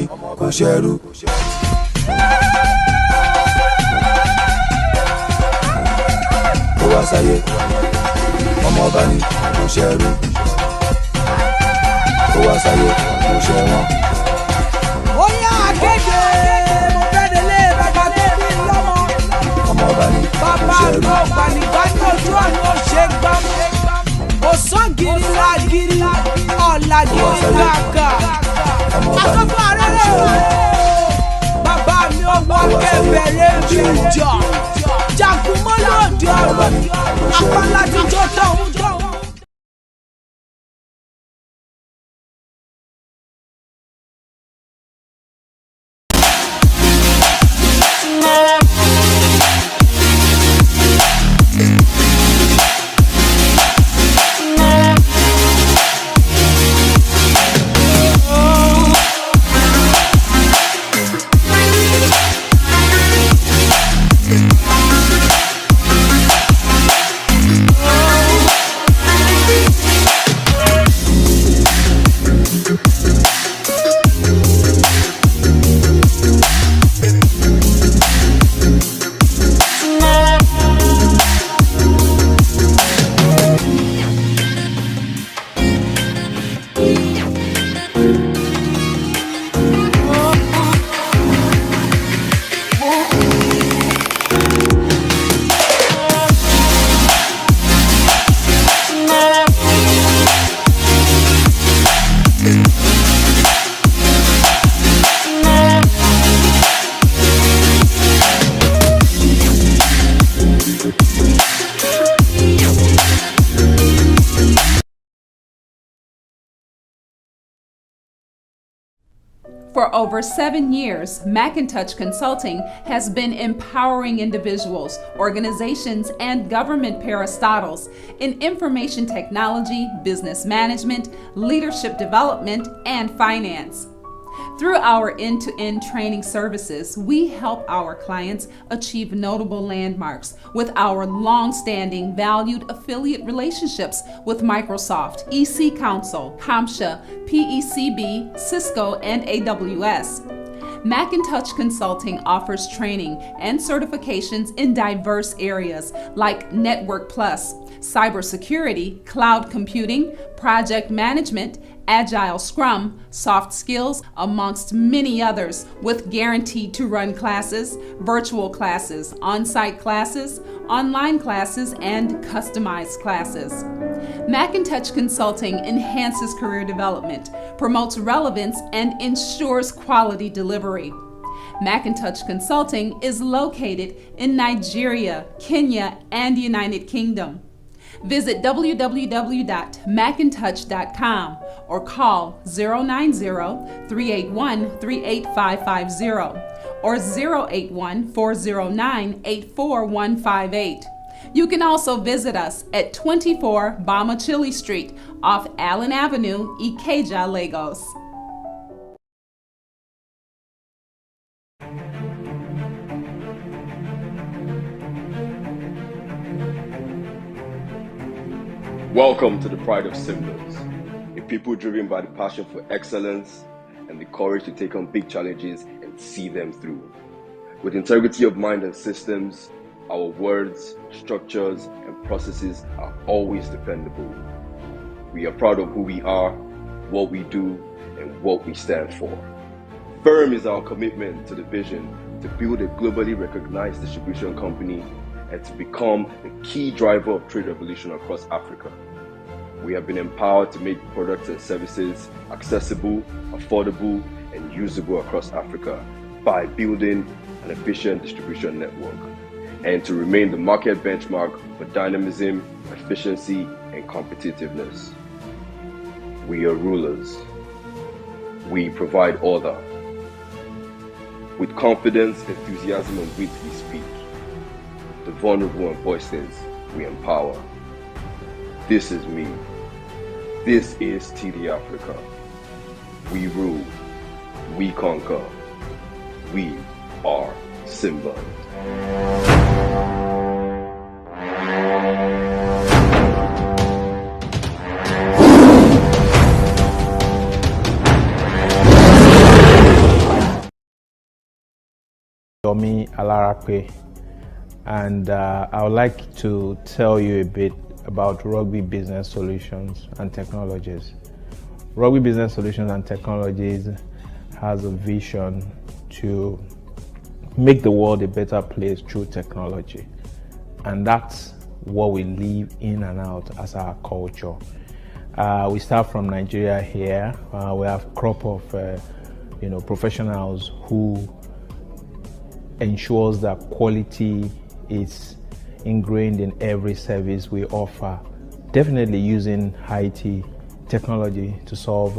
ni kò ṣẹrú. Ó wá sáyé ọmọ ọba ni kò ṣẹrú. Ó wá sáyé kò ṣẹwọ́n. Ó yá akéde mo fẹ́ délé bàbá tó bí lọ́mọ. Ọmọ ọba ni kò Bàbá ṣẹrú. mi ò gbànígbà ní ojú ọ̀nà ó ṣe gbámú. Òsán gírí la gírí, ọ̀la gírí kàkà. Akọ́kọ́ arẹ́rẹ́ o. Bàbá mi ò wọ kẹbẹ̀rẹ̀ jíjọ. Jagunmọ́ lòdì ọ̀rọ̀, apá láti jó tọ̀hún tọ̀hún. For over 7 years, McInTouch Consulting has been empowering individuals, organizations, and government parastatals in information technology, business management, leadership development, and finance. Through our end-to-end training services, we help our clients achieve notable landmarks with our long-standing valued affiliate relationships with Microsoft, EC Council, CompTIA, PECB, Cisco, and AWS. McInTouch Consulting offers training and certifications in diverse areas like Network Plus, cybersecurity, cloud computing, project management, Agile Scrum, soft skills, amongst many others, with guaranteed to run classes, virtual classes, on-site classes, online classes, and customized classes. McInTouch Consulting enhances career development, promotes relevance, and ensures quality delivery. McInTouch Consulting is located in Nigeria, Kenya, and United Kingdom. Visit www.macintouch.com or call 090-381-38550 or 081-409-84158. You can also visit us at 24 Bamachili Street off Allen Avenue, Ikeja, Lagos. Welcome to the Pride of Symbols, a people driven by the passion for excellence and the courage to take on big challenges and see them through. With integrity of mind and systems, our words, structures, and processes are always dependable. We are proud of who we are, what we do, and what we stand for. Firm is our commitment to the vision to build a globally recognized distribution company and to become the key driver of trade revolution across Africa. We have been empowered to make products and services accessible, affordable, and usable across Africa by building an efficient distribution network, and to remain the market benchmark for dynamism, efficiency, and competitiveness. We are rulers. We provide order. With confidence, enthusiasm, and wit we speak. The vulnerable and voiceless we empower. This is me. This is TD Africa. We rule. We conquer. We are Simba. Yomi Alarape, and I would like to tell you a bit about Rugby Business Solutions and Technologies. Rugby Business Solutions and Technologies has a vision to make the world a better place through technology, and that's what we live in and out as our culture. We start from Nigeria here. We have a crop of professionals who ensures that quality is ingrained in every service we offer, definitely using IT technology to solve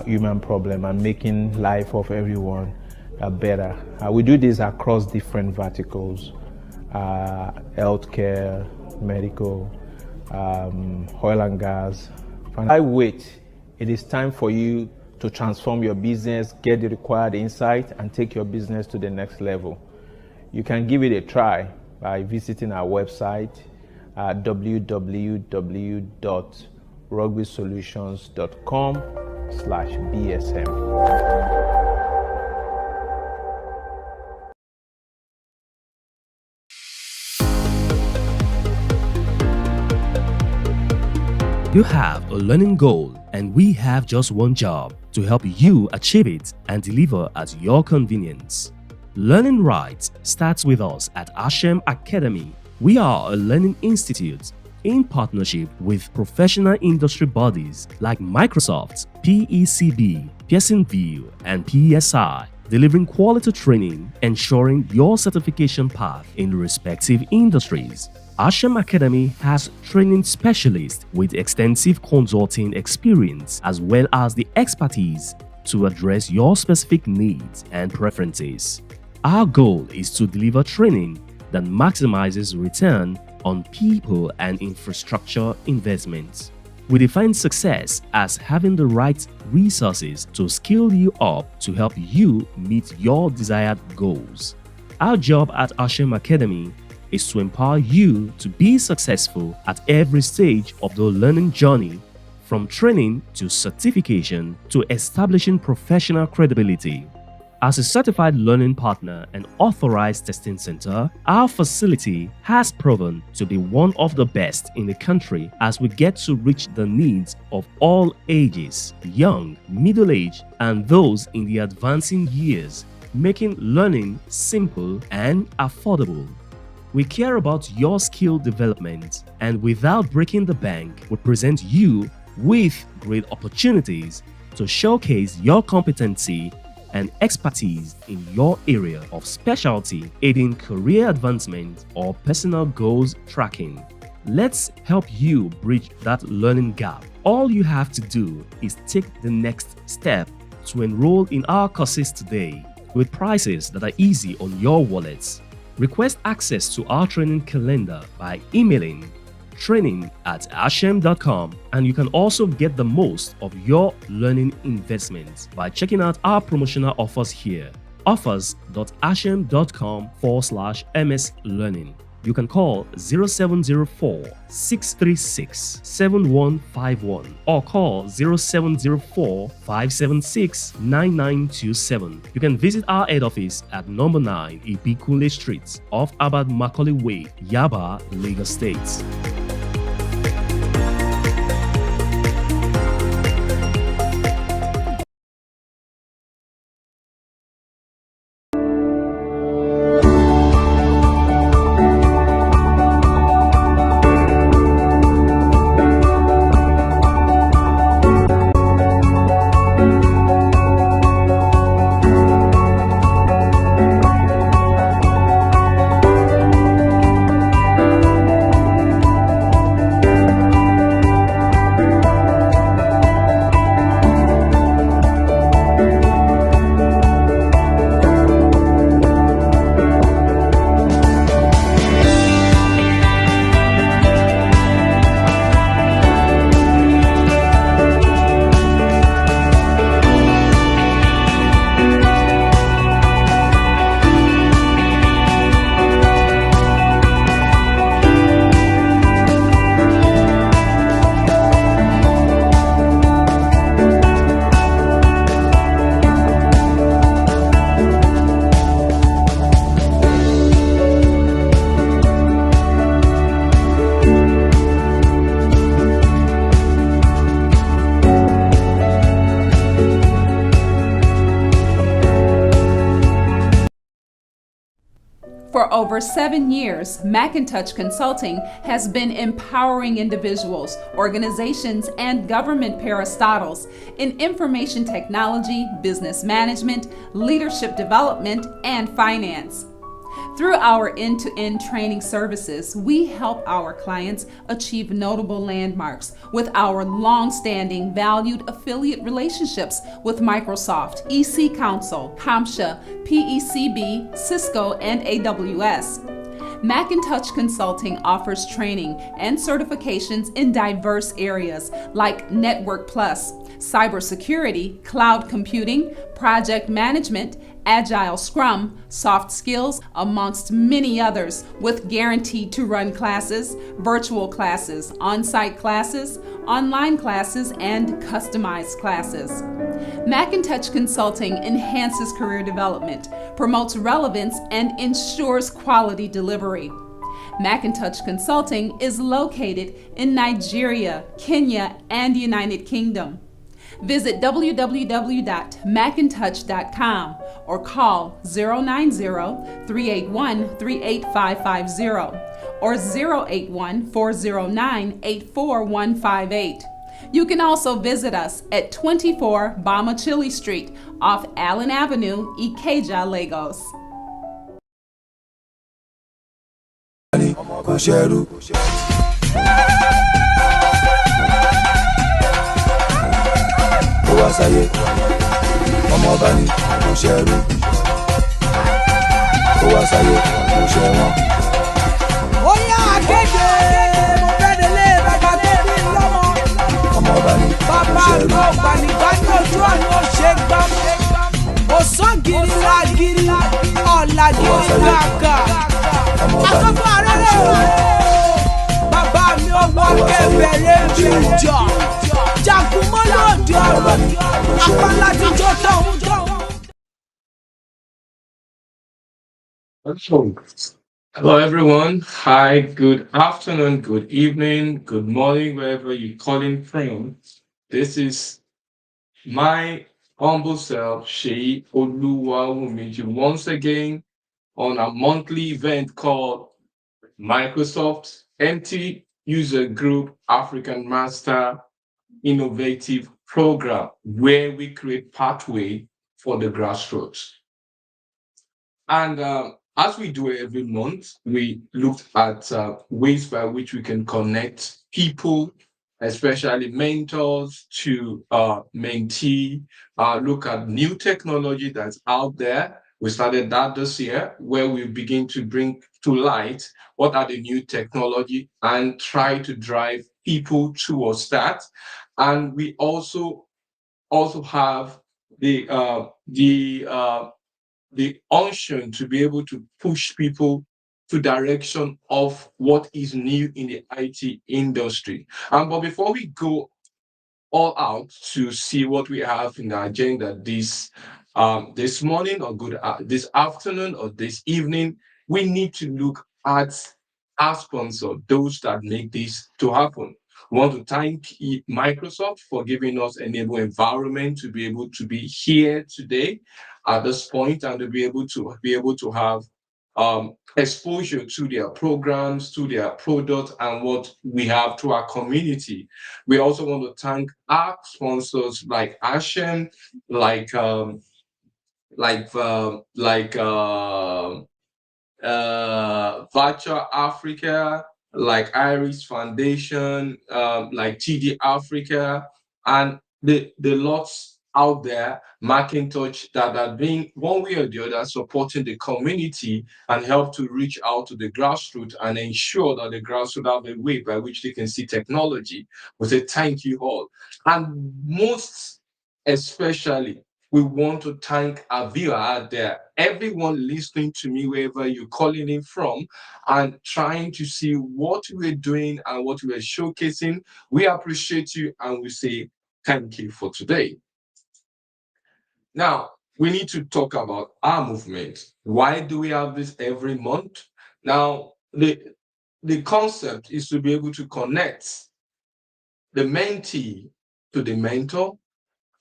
human problem and making life of everyone better. We do this across different verticals: healthcare, medical, oil and gas. I wait. It is time for you to transform your business, get the required insight, and take your business to the next level. You can give it a try by visiting our website at www.rugbysolutions.com/BSM. You have a learning goal, and we have just one job to help you achieve it and deliver at your convenience. Learning right starts with us at Ashem Academy. We are a learning institute in partnership with professional industry bodies like Microsoft, PECB, Pearsonville, and PSI, delivering quality training, ensuring your certification path in respective industries. Ashem Academy has training specialists with extensive consulting experience as well as the expertise to address your specific needs and preferences. Our goal is to deliver training that maximizes return on people and infrastructure investments. We define success as having the right resources to skill you up to help you meet your desired goals. Our job at Ashem Academy is to empower you to be successful at every stage of the learning journey, from training to certification to establishing professional credibility. As a certified learning partner and authorized testing center, our facility has proven to be one of the best in the country as we get to reach the needs of all ages, young, middle-aged, and those in the advancing years, making learning simple and affordable. We care about your skill development, and without breaking the bank, we present you with great opportunities to showcase your competency and expertise in your area of specialty, aiding career advancement or personal goals tracking. Let's help you bridge that learning gap. All you have to do is take the next step to enroll in our courses today, with prices that are easy on your wallets. Request access to our training calendar by emailing training@ashem.com, and you can also get the most of your learning investments by checking out our promotional offers here: offers.ashem.com/MS Learning. You can call 0704-636-7151 or call 0704-576-9927. You can visit our head office at number 9 Ibikule Street off Abad Macaulay Way, Yaba, Lagos State. For over 7 years, Macintosh Consulting has been empowering individuals, organizations, and government parastatals in information technology, business management, leadership development, and finance. Through our end-to-end training services, we help our clients achieve notable landmarks with our long-standing valued affiliate relationships with Microsoft, EC Council, CompTIA, PECB, Cisco, and AWS. Macintosh Consulting offers training and certifications in diverse areas like Network Plus, cybersecurity, cloud computing, project management, Agile Scrum, soft skills, amongst many others, with guaranteed to run classes, virtual classes, on-site classes, online classes, and customized classes. Macintosh Consulting enhances career development, promotes relevance, and ensures quality delivery. Macintosh Consulting is located in Nigeria, Kenya, and United Kingdom. Visit www.macintosh.com or call 090-381-38550 or 081-409-84158. You can also visit us at 24 Bamachili Street off Allen Avenue, Ikeja, Lagos. Sáyé ọmọ ọba ní kò ṣẹrú ó wá sáyé kò ṣẹ wọn. Ó yá akéde mo fẹ́ délé bàbá tó bí lọ́mọ. Ọmọ ọba ní kò Bàbá ṣẹrú mi ò gbànígbà ní ojú ọ̀nà ó ṣe gbámú. Òsán gírí lágírí, ọ̀la gírí kàkà. Àkókò arẹ́rẹ́ o. Bàbá mi ò wọ kẹfẹ̀rẹ̀ jíjọ. Jagunmọ́ lòdì ọ̀rọ̀, apalátijọ́ tọ̀hún tọ̀hún. Hello, everyone. Hi, good afternoon, good evening, good morning, wherever you're calling from. This is my humble self, Sheyi Oluwawumiji, once again on a monthly event called Microsoft MCTNAIJA-TECHUSERGROUP African Master Innovative Program, where we create pathway for the grassroots. And as we do every month, we looked at ways by which we can connect people, especially mentors, to mentee, look at new technology that's out there. We started that this year, where we begin to bring to light what are the new technology and try to drive people towards that. And we also have the unction to be able to push people to direction of what is new in the IT industry. But before we go all out to see what we have in the agenda this morning or this afternoon or this evening, we need to look at our sponsor, those that make this to happen. We want to thank Microsoft for giving us an enable environment to be able to be here today at this point and to be able to have exposure to their programs, to their products, and what we have to our community. We also want to thank our sponsors like Ashen, like Virtual Africa, like Iris Foundation, like TD Africa, and the lots out there, Macintosh, that are being one way or the other supporting the community and help to reach out to the grassroots and ensure that the grassroots have a way by which they can see technology. We say thank you all. And most especially, we want to thank our viewer out there, everyone listening to me wherever you're calling in from and trying to see what we're doing and what we're showcasing. We appreciate you and we say thank you for today. Now, we need to talk about our movement. Why do we have this every month? Now, the concept is to be able to connect the mentee to the mentor.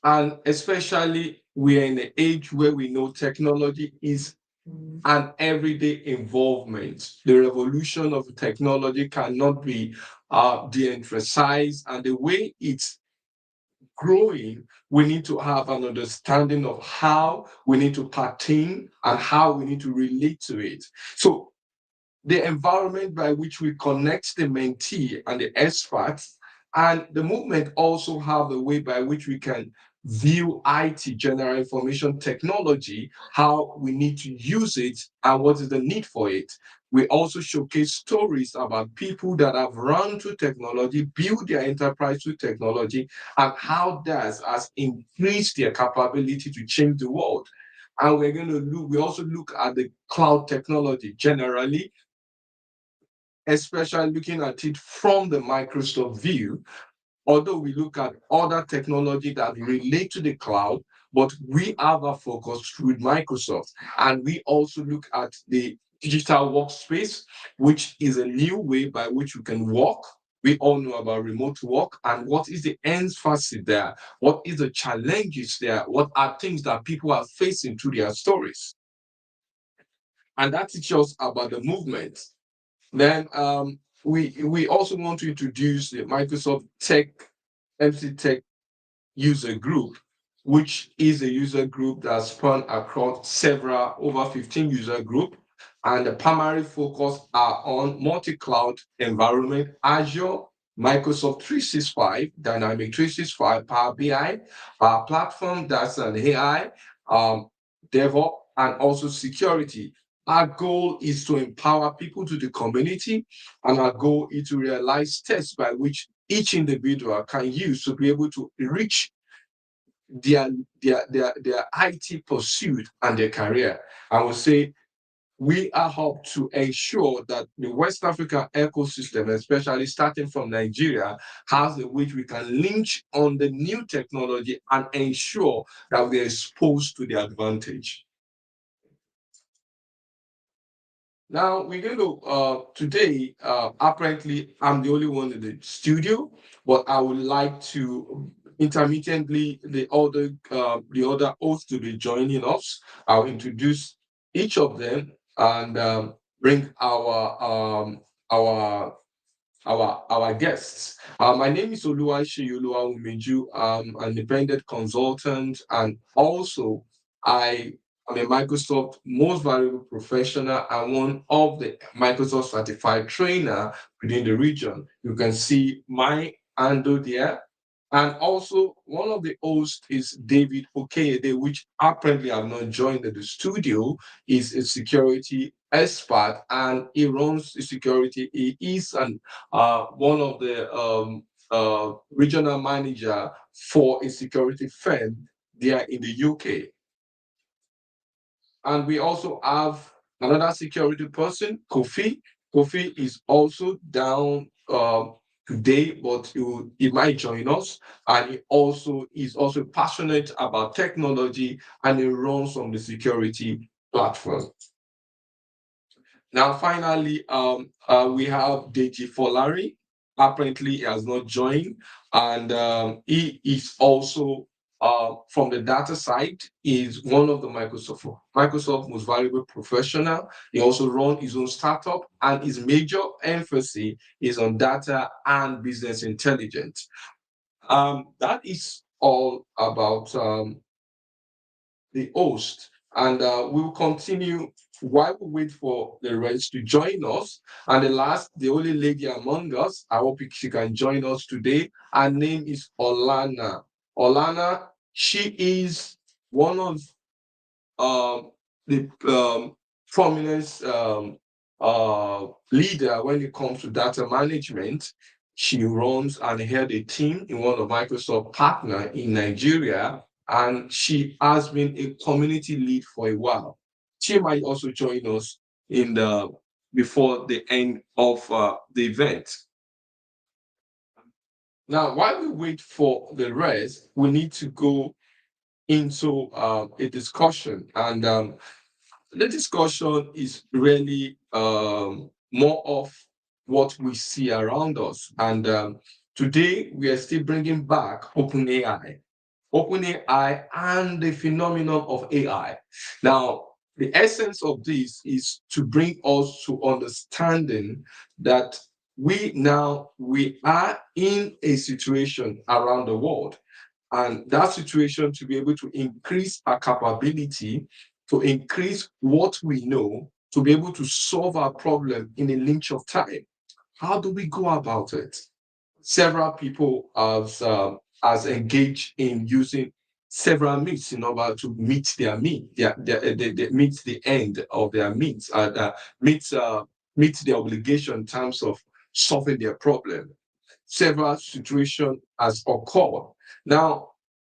And especially, we are in an age where we know technology is and everyday involvement. The revolution of technology cannot be de-emphasized, and the way it's growing, we need to have an understanding of how we need to pertain and how we need to relate to it. So the environment by which we connect the mentee and the experts, and the movement also have a way by which we can view IT, general information technology, how we need to use it and what is the need for it. We also showcase stories about people that have run through technology, build their enterprise through technology, and how that has increased their capability to change the world. And we're going to look, we also look at the cloud technology generally, especially looking at it from the Microsoft view, although we look at other technology that relate to the cloud, but we have a focus with Microsoft. And we also look at the digital workspace, which is a new way by which we can work. We all know about remote work and what is the emphasis there, what is the challenges there, what are things that people are facing through their stories. And that teaches us about the movement. Then we also want to introduce the Microsoft Tech MC Tech User Group, which is a user group that span across several over 15 user group, and the primary focus are on multi-cloud environment, Azure, Microsoft 365, Dynamic 365, Power BI, our platform that's an AI, DevOps, and also security. Our goal is to empower people to the community, and our goal is to realize steps by which each individual can use to be able to reach their IT pursuit and their career. I would say we are up to ensure that the West Africa ecosystem, especially starting from Nigeria, has a which we can link on the new technology and ensure that we are exposed to the advantage. Now we're going to today. Apparently, I'm the only one in the studio, but I would like to intermittently the other hosts to be joining us. I'll introduce each of them and bring our guests. My name is Oluwaseyi Oluwawumeju. I'm an independent consultant, and also I'm a Microsoft Most Valuable Professional and one of the Microsoft Certified Trainer within the region. You can see my handle there. And also, one of the hosts is David Okeyede, which apparently have not joined the studio, is a security expert and he runs the security. He is one of the regional manager for a security firm there in the UK. And we also have another security person, Kofi. Kofi is also down today, but he might join us. And he also is also passionate about technology and he runs on the security platform. Now, finally, we have Deji Folari. Apparently, he has not joined, and he is also from the data side. Is one of the Microsoft Most Valuable Professional. He also runs his own startup, and his major emphasis is on data and business intelligence. That is all about the host, and we will continue while we wait for the rest to join us. And the only lady among us, I hope she can join us today. Her name is Olana. Olana, she is one of the prominent leader when it comes to data management. She runs and head a team in one of Microsoft partner in Nigeria, and she has been a community lead for a while. She might also join us in the before the end of the event. Now, while we wait for the rest, we need to go into a discussion, and the discussion is really more of what we see around us. And today we are still bringing back OpenAI and the phenomenon of AI. Now, the essence of this is to bring us to understanding that we are in a situation around the world, and that situation to be able to increase our capability, to increase what we know, to be able to solve our problem in a length of time. How do we go about it? Several people has engaged in using several means in order to meet their meet, they meet the end of their means, and meet the obligation in terms of solving their problem. Several situations has occurred. Now,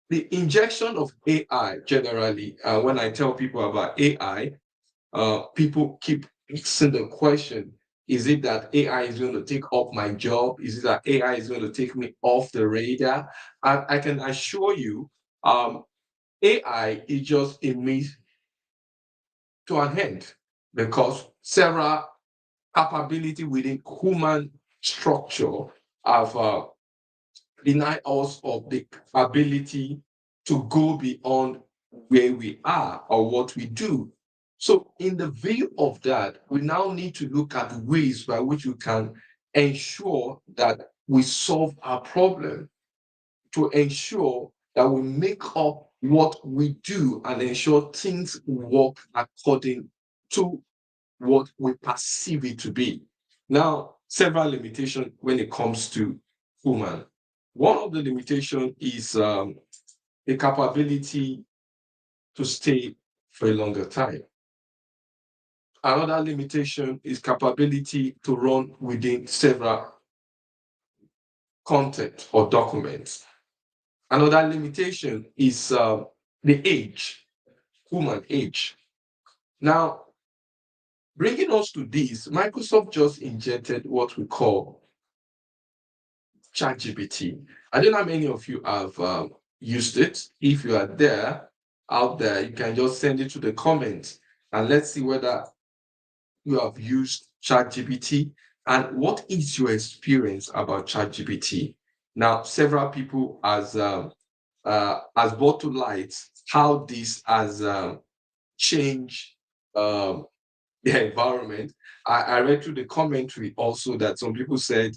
the injection of AI generally, when I tell people about AI, people keep asking the question, is it that AI is going to take up my job? Is it that AI is going to take me off the radar? And I can assure you, AI is just a means to an end, because several capability within human structure have denied us of the ability to go beyond where we are or what we do. So, in the view of that, we now need to look at ways by which we can ensure that we solve our problem, to ensure that we make up what we do and ensure things work according to what we perceive it to be. Now, several limitations when it comes to human. One of the limitations is the capability to stay for a longer time. Another limitation is capability to run within several content or documents. Another limitation is the age, human age. Now, bringing us to this, Microsoft just injected what we call ChatGPT. I don't know how many of you have used it. If you are there, out there, you can just send it to the comments and let's see whether you have used ChatGPT and what is your experience about ChatGPT. Now, several people has brought to light how this has changed the environment. I read through the commentary also that some people said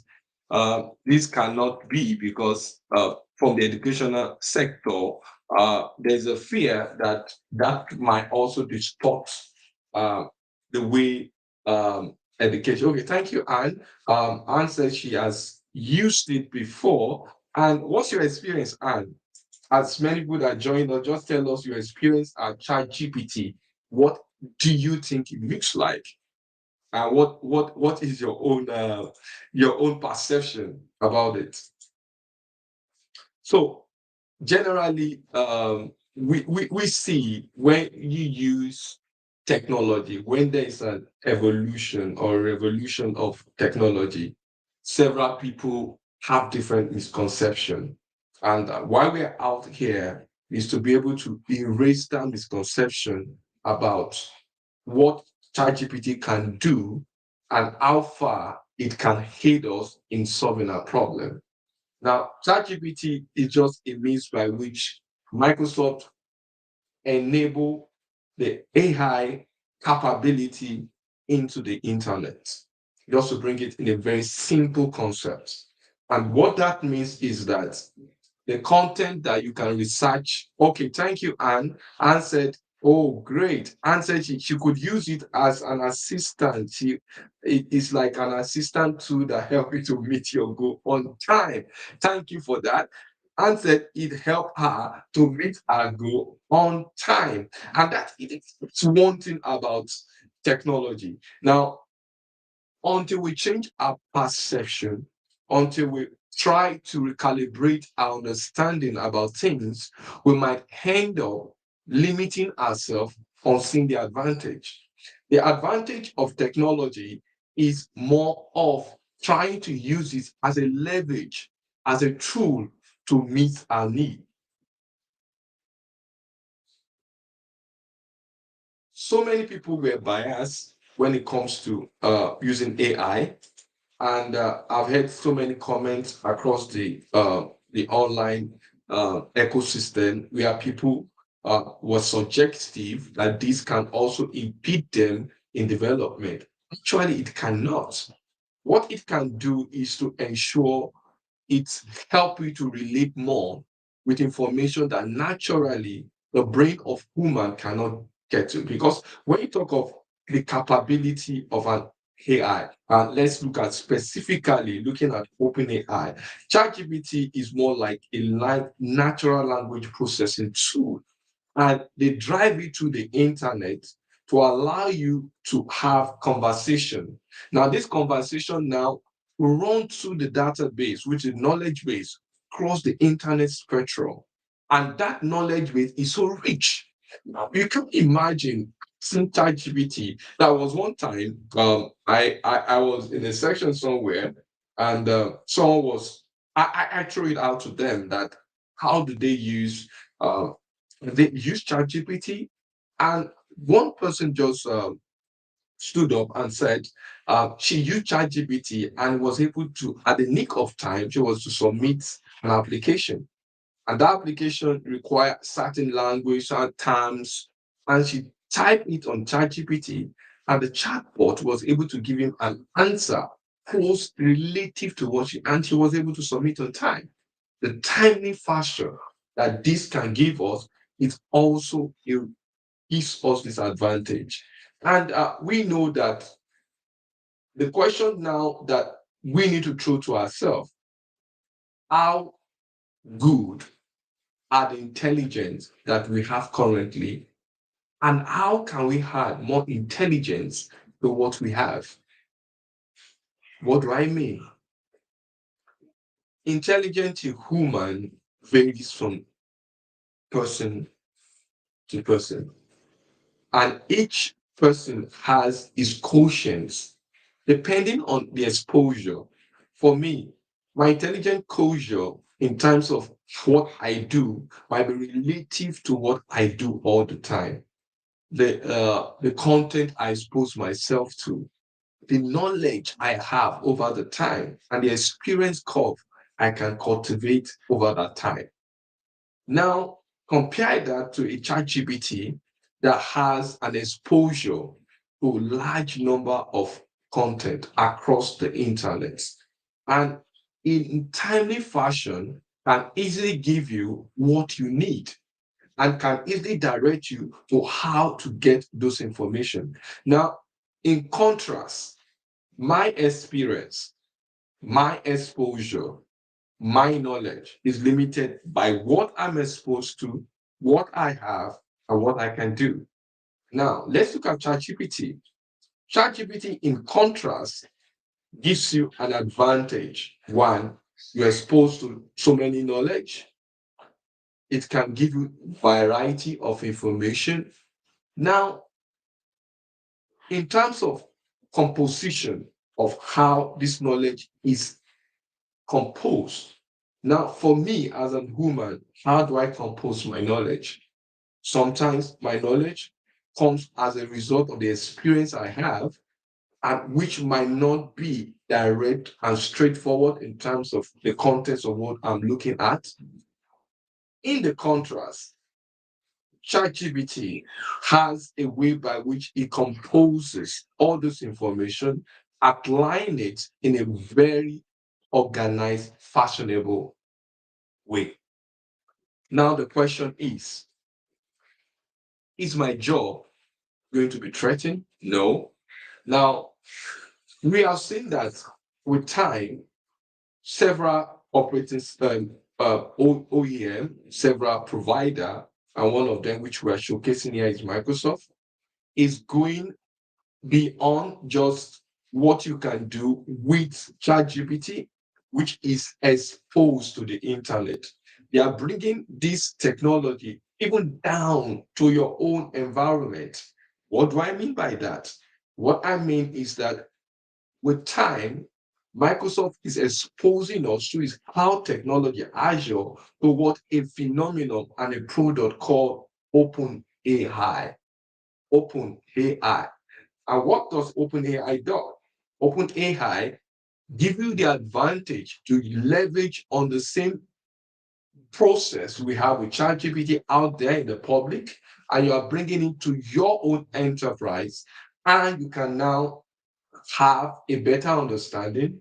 this cannot be because from the educational sector, there's a fear that that might also distort the way education. Okay, thank you, Anne. Anne said she has used it before. And what's your experience, Anne? As many people that joined us, just tell us your experience at ChatGPT. What do you think it looks like? What is your own perception about it? So generally, we see when you use technology, when there is an evolution or revolution of technology, several people have different misconceptions. And why we're out here is to be able to erase that misconception about what ChatGPT can do and how far it can aid us in solving our problem. Now, ChatGPT is just a means by which Microsoft enable the AI capability into the internet, just to bring it in a very simple concept. And what that means is that the content that you can research. Okay, thank you, Anne. Anne said, oh, great. Anne said she could use it as an assistant. It is like an assistant tool that helps you to meet your goal on time. Thank you for that. Anne said it helped her to meet her goal on time. And that it's one thing about technology. Now, until we change our perception, until we try to recalibrate our understanding about things, we might end up limiting ourselves on seeing the advantage. The advantage of technology is more of trying to use it as a leverage, as a tool to meet our need. So many people were biased when it comes to using AI. And I've heard so many comments across the online ecosystem where people was suggestive that this can also impede them in development. Actually, it cannot. What it can do is to ensure it help you to relate more with information that naturally the brain of human cannot get to. Because when you talk of the capability of an AI, let's look at specifically looking at OpenAI. ChatGPT is more like a natural language processing tool, and they drive you to the internet to allow you to have conversation. Now, this conversation now will run through the database, which is knowledge base, across the internet spectrum. And that knowledge base is so rich. Now, you can imagine some ChatGPT. That was one time I was in a section somewhere, and someone was I threw it out to them that how do they use ChatGPT, and one person just stood up and said she used ChatGPT and was able to, at the nick of time, she was to submit an application. And that application required certain language, certain terms, and she typed it on ChatGPT, and the chatbot was able to give him an answer close relative to what and she was able to submit on time. The timely fashion that this can give us is also gives us this advantage. And we know that the question now that we need to throw to ourselves, how good are the intelligence that we have currently, and how can we add more intelligence to what we have? What do I mean? Intelligent human varies from person to person, and each person has his quotients depending on the exposure. For me, my intelligent quotient in terms of what I do might be relative to what I do all the time. The content I expose myself to, the knowledge I have over the time, and the experience curve I can cultivate over that time. Now, compare that to a ChatGPT that has an exposure to a large number of content across the internet, and in timely fashion can easily give you what you need and can easily direct you to how to get those information. Now, in contrast, my experience, my exposure, my knowledge is limited by what I'm exposed to, what I have, and what I can do. Now, let's look at ChatGPT. ChatGPT, in contrast, gives you an advantage. One, you're exposed to so many knowledge. It can give you variety of information. Now, in terms of composition of how this knowledge is composed, now for me as a human, how do I compose my knowledge? Sometimes my knowledge comes as a result of the experience I have, and which might not be direct and straightforward in terms of the context of what I'm looking at. In the contrast, ChatGPT has a way by which it composes all this information, applying it in a very organized, fashionable way. Now, the question is my job going to be threatened? No. Now, we have seen that with time, several operating OEM, several provider, and one of them which we are showcasing here is Microsoft, is going beyond just what you can do with ChatGPT, which is exposed to the internet. They are bringing this technology even down to your own environment. What do I mean by that? What I mean is that with time, Microsoft is exposing us to its cloud technology, Azure, to what a phenomenon and a product called OpenAI. OpenAI. And what does OpenAI do? OpenAI give you the advantage to leverage on the same process we have with ChatGPT out there in the public, and you are bringing it to your own enterprise, and you can now have a better understanding,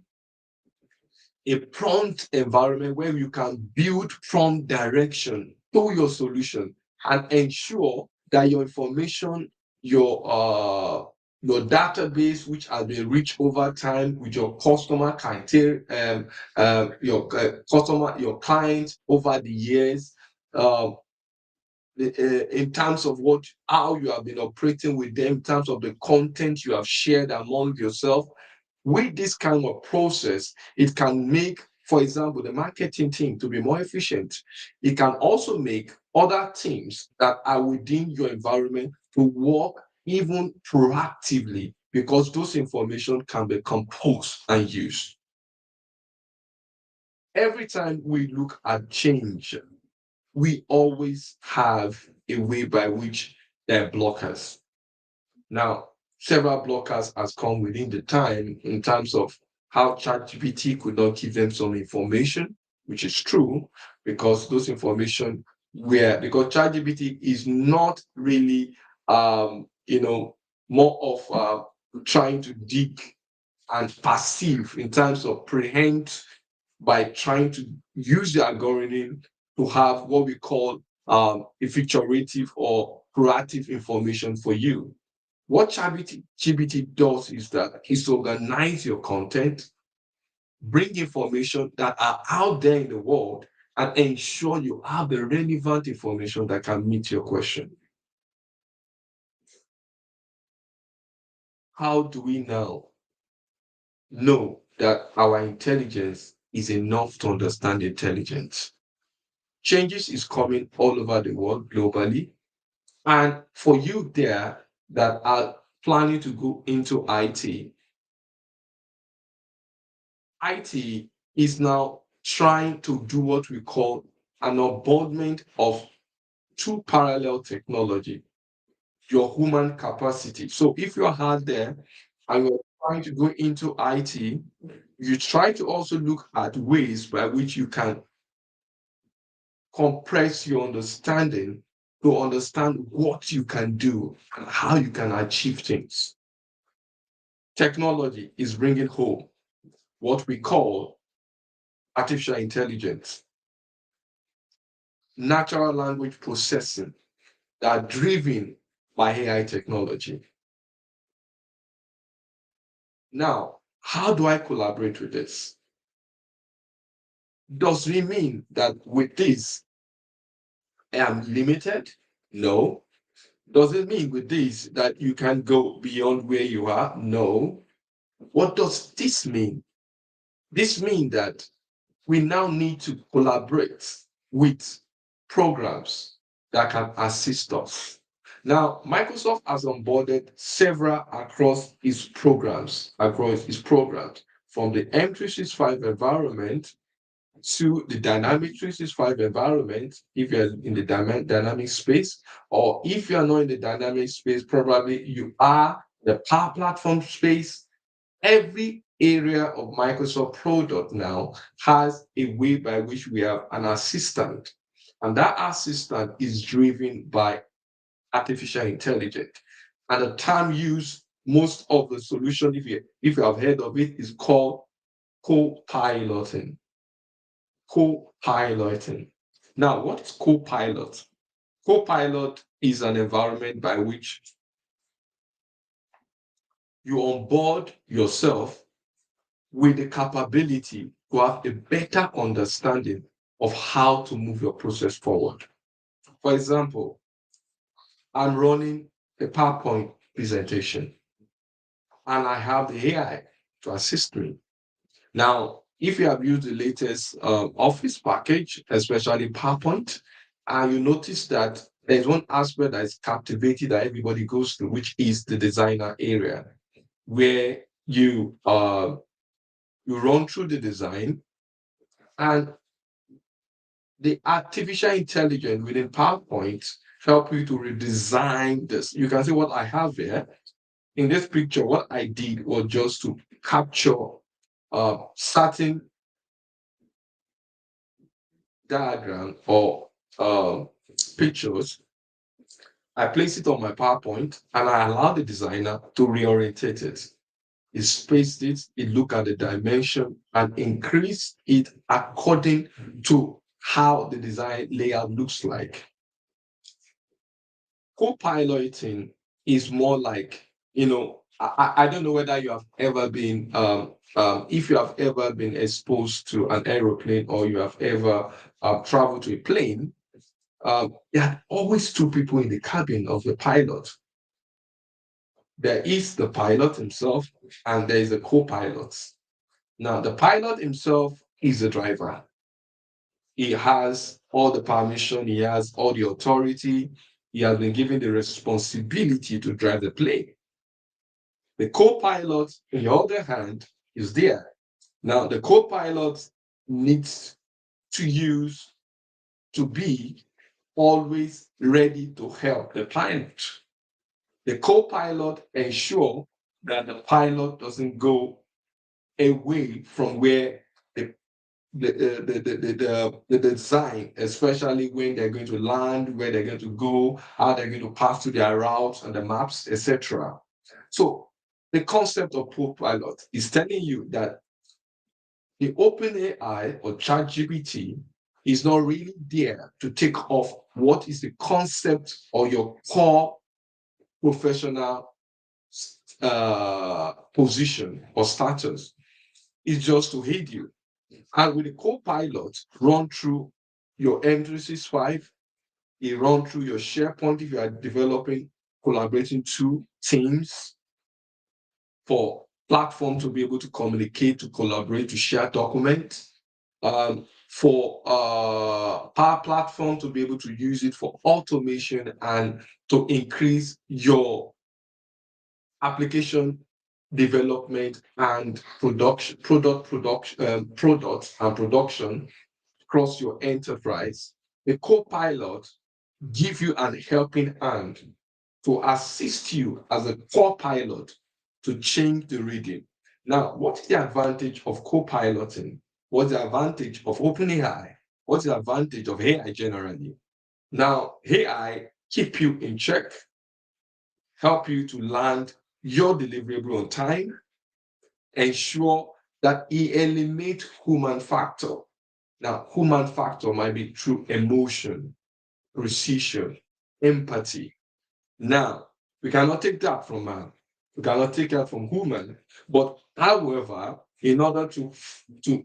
a prompt environment where you can build prompt direction to your solution and ensure that your information, your database, which has been rich over time with your customer criteria, your clients over the years, in terms of how you have been operating with them, in terms of the content you have shared among yourself. With this kind of process, it can make, for example, the marketing team to be more efficient. It can also make other teams that are within your environment to work even proactively, because those information can be composed and used. Every time we look at change, we always have a way by which there are blockers. Now, several blockers has come within the time in terms of how ChatGPT could not give them some information, which is true, because those information because ChatGPT is not really, more of trying to dig and perceive in terms of prehend, by trying to use the algorithm to have what we call a featurative or proactive information for you. What ChatGPT does is that it's organize your content, bring information that are out there in the world, and ensure you have the relevant information that can meet your question. How do we now know that our intelligence is enough to understand intelligence? Changes is coming all over the world globally. And for you there that are planning to go into IT is now trying to do what we call an abundant of two parallel technology, your human capacity. So if you're out there and you're trying to go into IT, you try to also look at ways by which you can compress your understanding to understand what you can do and how you can achieve things. Technology is bringing home what we call artificial intelligence, natural language processing that are driven by AI technology. Now, how do I collaborate with this? Does it mean that with this, I am limited? No. Does it mean with this that you can go beyond where you are? No. What does this mean? This means that we now need to collaborate with programs that can assist us. Now, Microsoft has onboarded several across its programs, from the M365 environment to the Dynamic 365 environment, if you're in the dynamic space, or if you're not in the dynamic space, probably you are the Power Platform space. Every area of Microsoft product now has a way by which we have an assistant, and that assistant is driven by artificial intelligence. And the term used most of the solution, if you have heard of it, is called co-piloting. Co-piloting. Now, what is co-pilot? Co-pilot is an environment by which you onboard yourself with the capability to have a better understanding of how to move your process forward. For example, I'm running a PowerPoint presentation and I have the AI to assist me. Now, if you have used the latest Office package, especially PowerPoint, and you notice that there's one aspect that is captivating that everybody goes through, which is the designer area, where you run through the design, and the artificial intelligence within PowerPoint help you to redesign this. You can see what I have here. In this picture, what I did was just to capture certain diagram or pictures, I place it on my PowerPoint and I allow the designer to reorientate it. He spaced it, he look at the dimension and increase it according to how the design layout looks like. Co-piloting is more like, I don't know whether you have ever been, if you have ever been exposed to an aeroplane or you have ever traveled to a plane, there are always two people in the cabin of the pilot. There is the pilot himself and there is a co-pilot. Now, the pilot himself is the driver. He has all the permission, he has all the authority, he has been given the responsibility to drive the plane. The co-pilot, on the other hand, is there. Now, the co-pilot needs to be always ready to help the pilot. The co-pilot ensures that the pilot doesn't go away from where the design, especially when they're going to land, where they're going to go, how they're going to pass through their routes and the maps, etc. So the concept of co-pilot is telling you that the OpenAI or ChatGPT is not really there to take off what is the concept or your core professional position or status. It's just to aid you. And with the co-pilot, run through your M365, you run through your SharePoint if you are developing, collaborating to teams for platform to be able to communicate, to collaborate, to share documents, for Power Platform to be able to use it for automation and to increase your application development and products and production across your enterprise. The co-pilot give you a helping hand to assist you as a co-pilot to change the reading. Now, what is the advantage of co-piloting? What's the advantage of OpenAI? What's the advantage of AI generally? Now, AI keep you in check, help you to land your deliverable on time, ensure that it eliminates human factor. Now, human factor might be through emotion, precision, empathy. Now, we cannot take that from man. We cannot take that from human. But however, in order to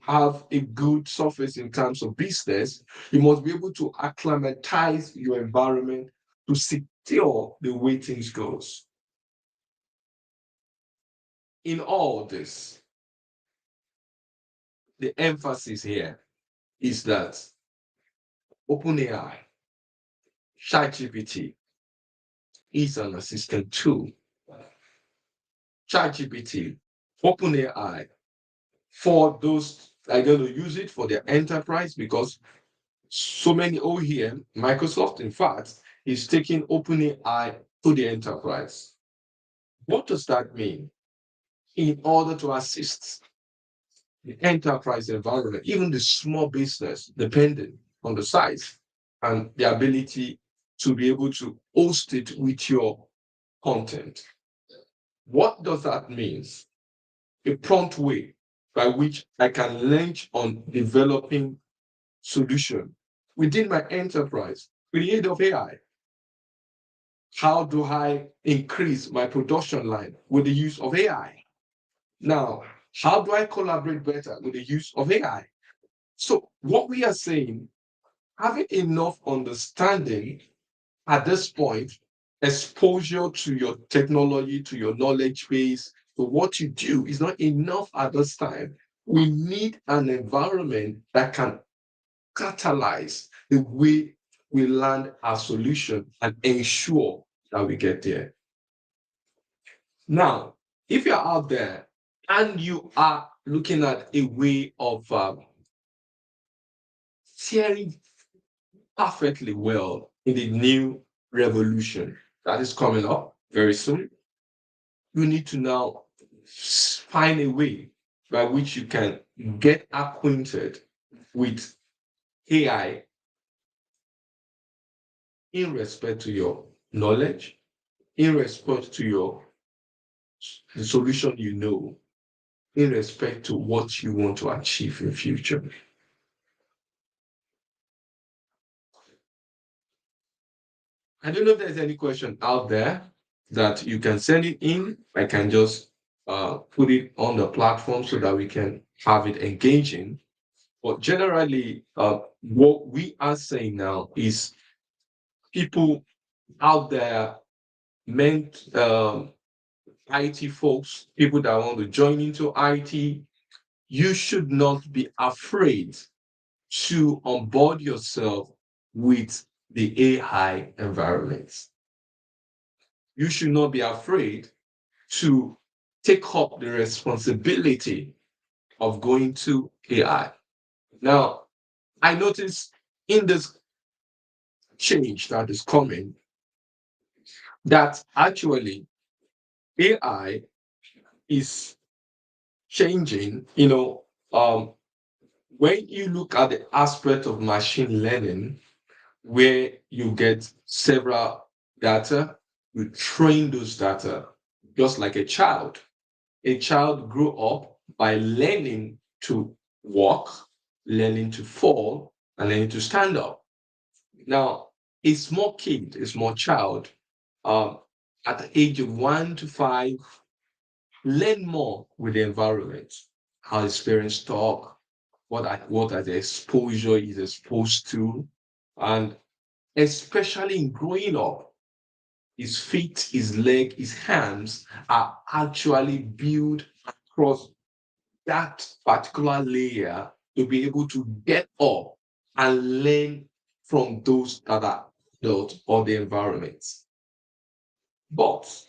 have a good surface in terms of business, you must be able to acclimatize your environment to secure the way things goes. In all this, the emphasis here is that OpenAI, ChatGPT, is an assistant tool. ChatGPT, OpenAI, for those that are going to use it for their enterprise, because so many OEM, Microsoft, in fact, is taking OpenAI to the enterprise. What does that mean? In order to assist the enterprise environment, even the small business, depending on the size and the ability to be able to host it with your content. What does that mean? A prompt way by which I can launch on developing solution within my enterprise with the aid of AI. How do I increase my production line with the use of AI? Now, how do I collaborate better with the use of AI? So what we are saying, having enough understanding at this point, exposure to your technology, to your knowledge base, to what you do is not enough at this time. We need an environment that can catalyze the way we land our solution and ensure that we get there. Now, if you're out there and you are looking at a way of steering perfectly well in the new revolution that is coming up very soon, you need to now find a way by which you can get acquainted with AI in respect to your knowledge, in respect to the solution you know, in respect to what you want to achieve in future. I don't know if there's any question out there that you can send it in. I can just put it on the platform so that we can have it engaging. But generally, what we are saying now is people out there, meant IT folks, people that want to join into IT, you should not be afraid to onboard yourself with the AI environments. You should not be afraid to take up the responsibility of going to AI. Now, I noticed in this change that is coming that actually AI is changing, when you look at the aspect of machine learning, where you get several data, you train those data, just like a child. A child grew up by learning to walk, learning to fall, and learning to stand up. Now, a small kid, a small child, at the age of 1 to 5, learn more with the environment, how his parents talk, what are the exposure he's exposed to, and especially in growing up, his feet, his leg, his hands are actually built across that particular layer to be able to get up and learn from those that are built or the environment. But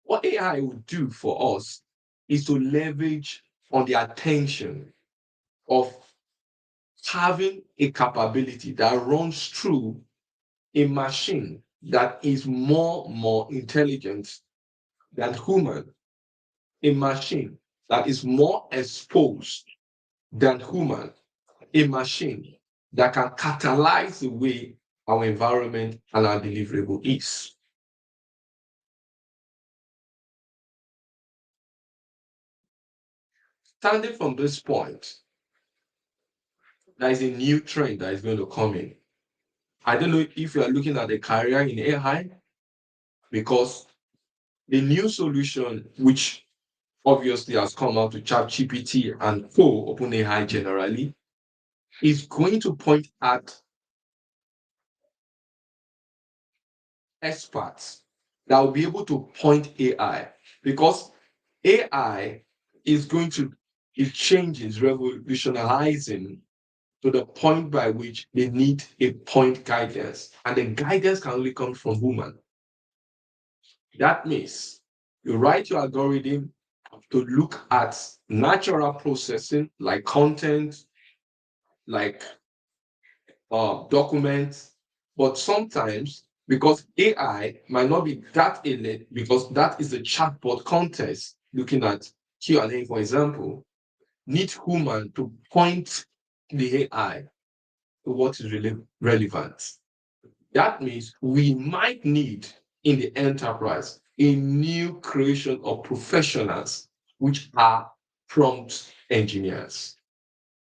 what AI will do for us is to leverage on the attention of having a capability that runs through a machine that is more intelligent than human, a machine that is more exposed than human, a machine that can catalyze the way our environment and our deliverable is. Starting from this point, there is a new trend that is going to come in. I don't know if you are looking at a career in AI, because the new solution, which obviously has come out to ChatGPT and OpenAI generally, is going to point at experts that will be able to point AI, because AI is changing, revolutionizing to the point by which they need a point guidance, and the guidance can only come from human. That means you write your algorithm to look at natural processing like content, like documents, but sometimes because AI might not be that elite, because that is a chatbot contest looking at Q&A, for example, need human to point the AI to what is really relevant. That means we might need in the enterprise a new creation of professionals, which are prompt engineers,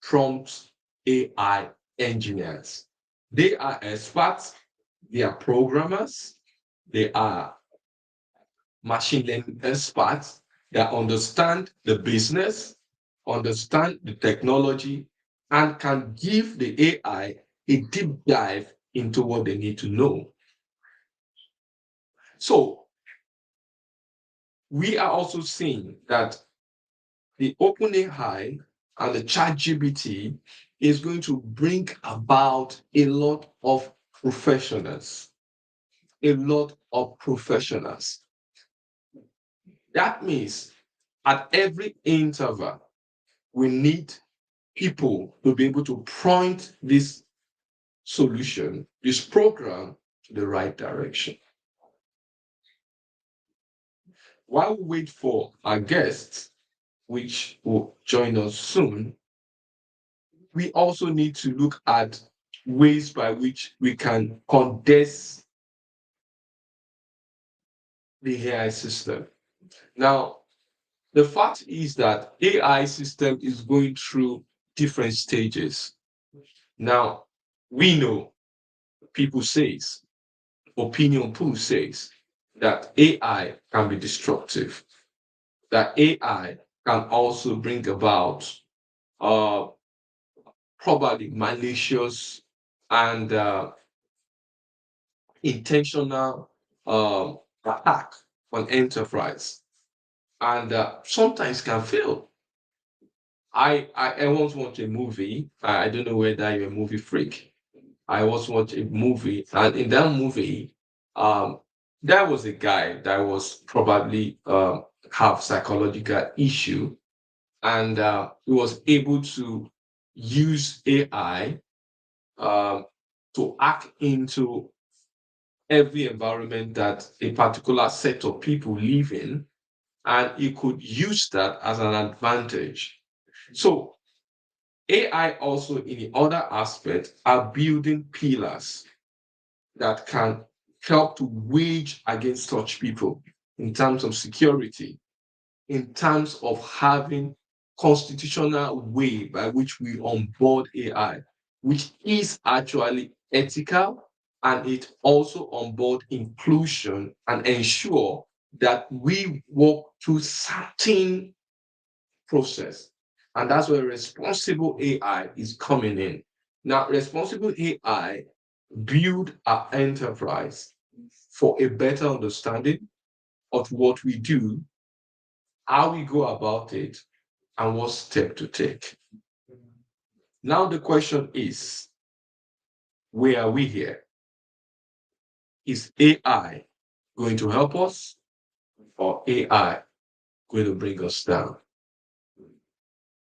prompt AI engineers. They are experts, they are programmers, they are machine learning experts that understand the business, understand the technology, and can give the AI a deep dive into what they need to know. So we are also seeing that the OpenAI and the ChatGPT is going to bring about a lot of professionals. A lot of professionals. That means at every interval, we need people to be able to point this solution, this program, to the right direction. While we wait for our guests, which will join us soon, we also need to look at ways by which we can condense the AI system. Now, the fact is that AI system is going through different stages. Now, we know, people says, opinion pool says that AI can be destructive, that AI can also bring about probably malicious and intentional attack on enterprise, and sometimes can fail. I once watched a movie. I don't know whether you're a movie freak. I once watched a movie, and in that movie, there was a guy that was probably have psychological issue, and he was able to use AI to hack into every environment that a particular set of people live in, and he could use that as an advantage. So AI also in the other aspect are building pillars that can help to wage against such people in terms of security, in terms of having constitutional way by which we onboard AI, which is actually ethical, and it also onboard inclusion and ensure that we walk through certain process. And that's where responsible AI is coming in. Now, responsible AI build our enterprise for a better understanding of what we do, how we go about it, and what step to take. Now the question is, where are we here? Is AI going to help us, or AI going to bring us down?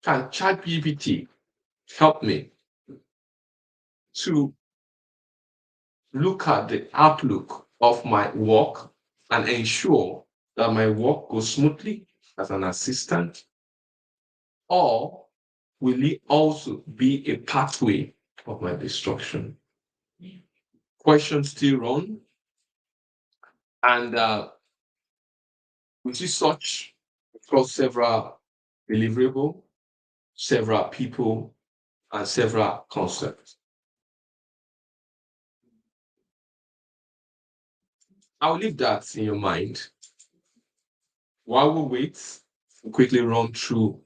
Can ChatGPT help me to look at the outlook of my work and ensure that my work goes smoothly as an assistant? Or will it also be a pathway of my destruction? Questions still run. And we see such across several deliverables, several people, and several concepts. I'll leave that in your mind. While we wait, we'll quickly run through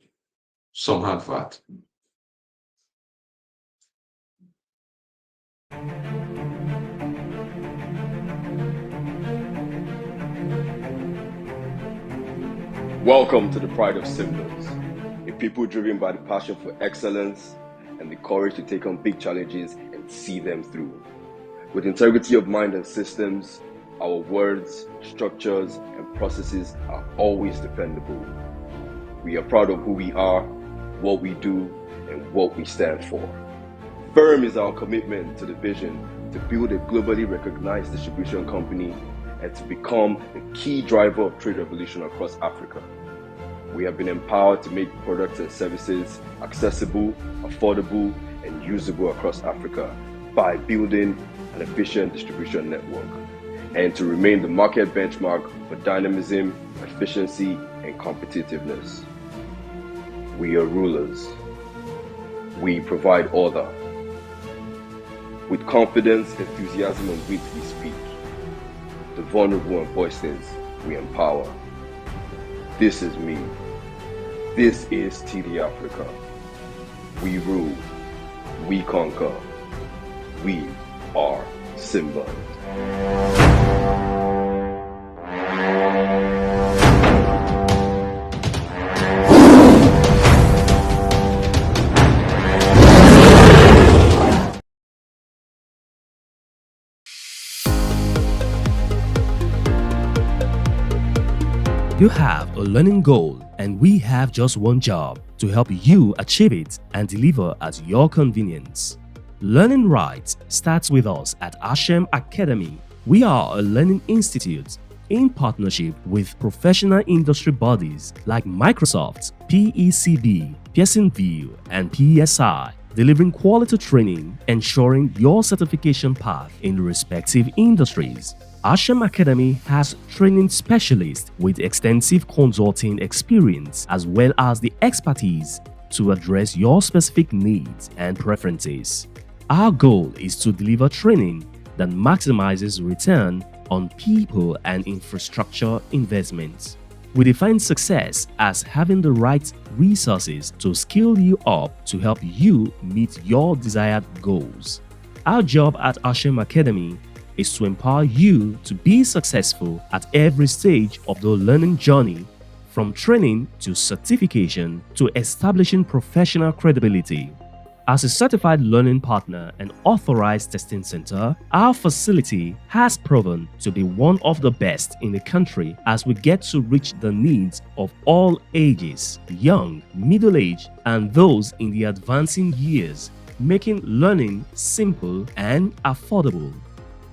some advert. Welcome to the Pride of Symbols, a people driven by the passion for excellence and the courage to take on big challenges and see them through. With integrity of mind and systems, our words, structures, and processes are always dependable. We are proud of who we are, what we do, and what we stand for. Firm is our commitment to the vision to build a globally recognized distribution company and to become the key driver of trade revolution across Africa. We have been empowered to make products and services accessible, affordable, and usable across Africa by building an efficient distribution network, and to remain the market benchmark for dynamism, efficiency, and competitiveness. We are rulers. We provide order. With confidence, enthusiasm, and wit we speak. The vulnerable and voiceless we empower. This is me. This is TD Africa. We rule. We conquer. We are Simba. You have a learning goal, and we have just one job to help you achieve it and deliver at your convenience. Learning right starts with us at Ashem Academy. We are a learning institute in partnership with professional industry bodies like Microsoft, PECB, Pearson VUE, and PSI. delivering quality training, ensuring your certification path in respective industries. Ashem Academy has training specialists with extensive consulting experience as well as the expertise to address your specific needs and preferences. Our goal is to deliver training that maximizes return on people and infrastructure investments. We define success as having the right resources to skill you up to help you meet your desired goals. Our job at Ashem Academy is to empower you to be successful at every stage of the learning journey, from training to certification to establishing professional credibility. As a certified learning partner and authorized testing center, our facility has proven to be one of the best in the country as we get to reach the needs of all ages, young, middle-aged, and those in the advancing years, making learning simple and affordable.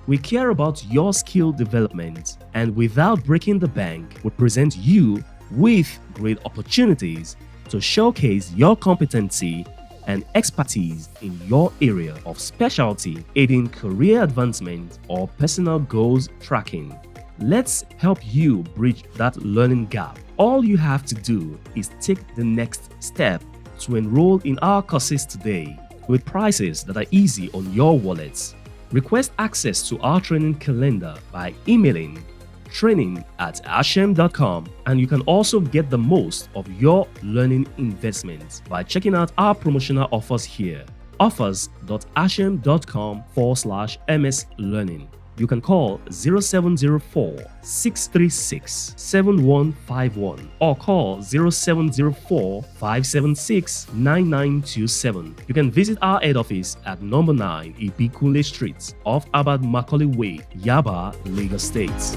We care about your skill development, and without breaking the bank, we present you with great opportunities to showcase your competency and expertise in your area of specialty, aiding career advancement or personal goals tracking. Let's help you bridge that learning gap. All you have to do is take the next step to enroll in our courses today with prices that are easy on your wallets. Request access to our training calendar by emailing training@ashem.com, and you can also get the most of your learning investments by checking out our promotional offers here. offers.ashem.com/ms learning. You can call 0704-636-7151 or call 0704-576-9927. You can visit our head office at number 9 Ibikunle Street off Abad Macaulay Way, Yaba, Lagos State.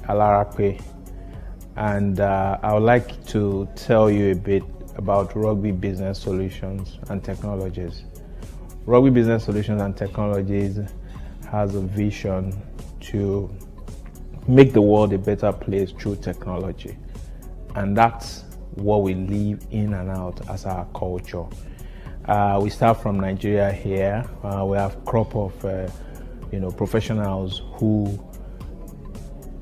Alarape, and I would like to tell you a bit about Rugby Business Solutions and Technologies. Rugby Business Solutions and Technologies has a vision to make the world a better place through technology, and that's what we live in and out as our culture. We start from Nigeria here. We have a crop of professionals who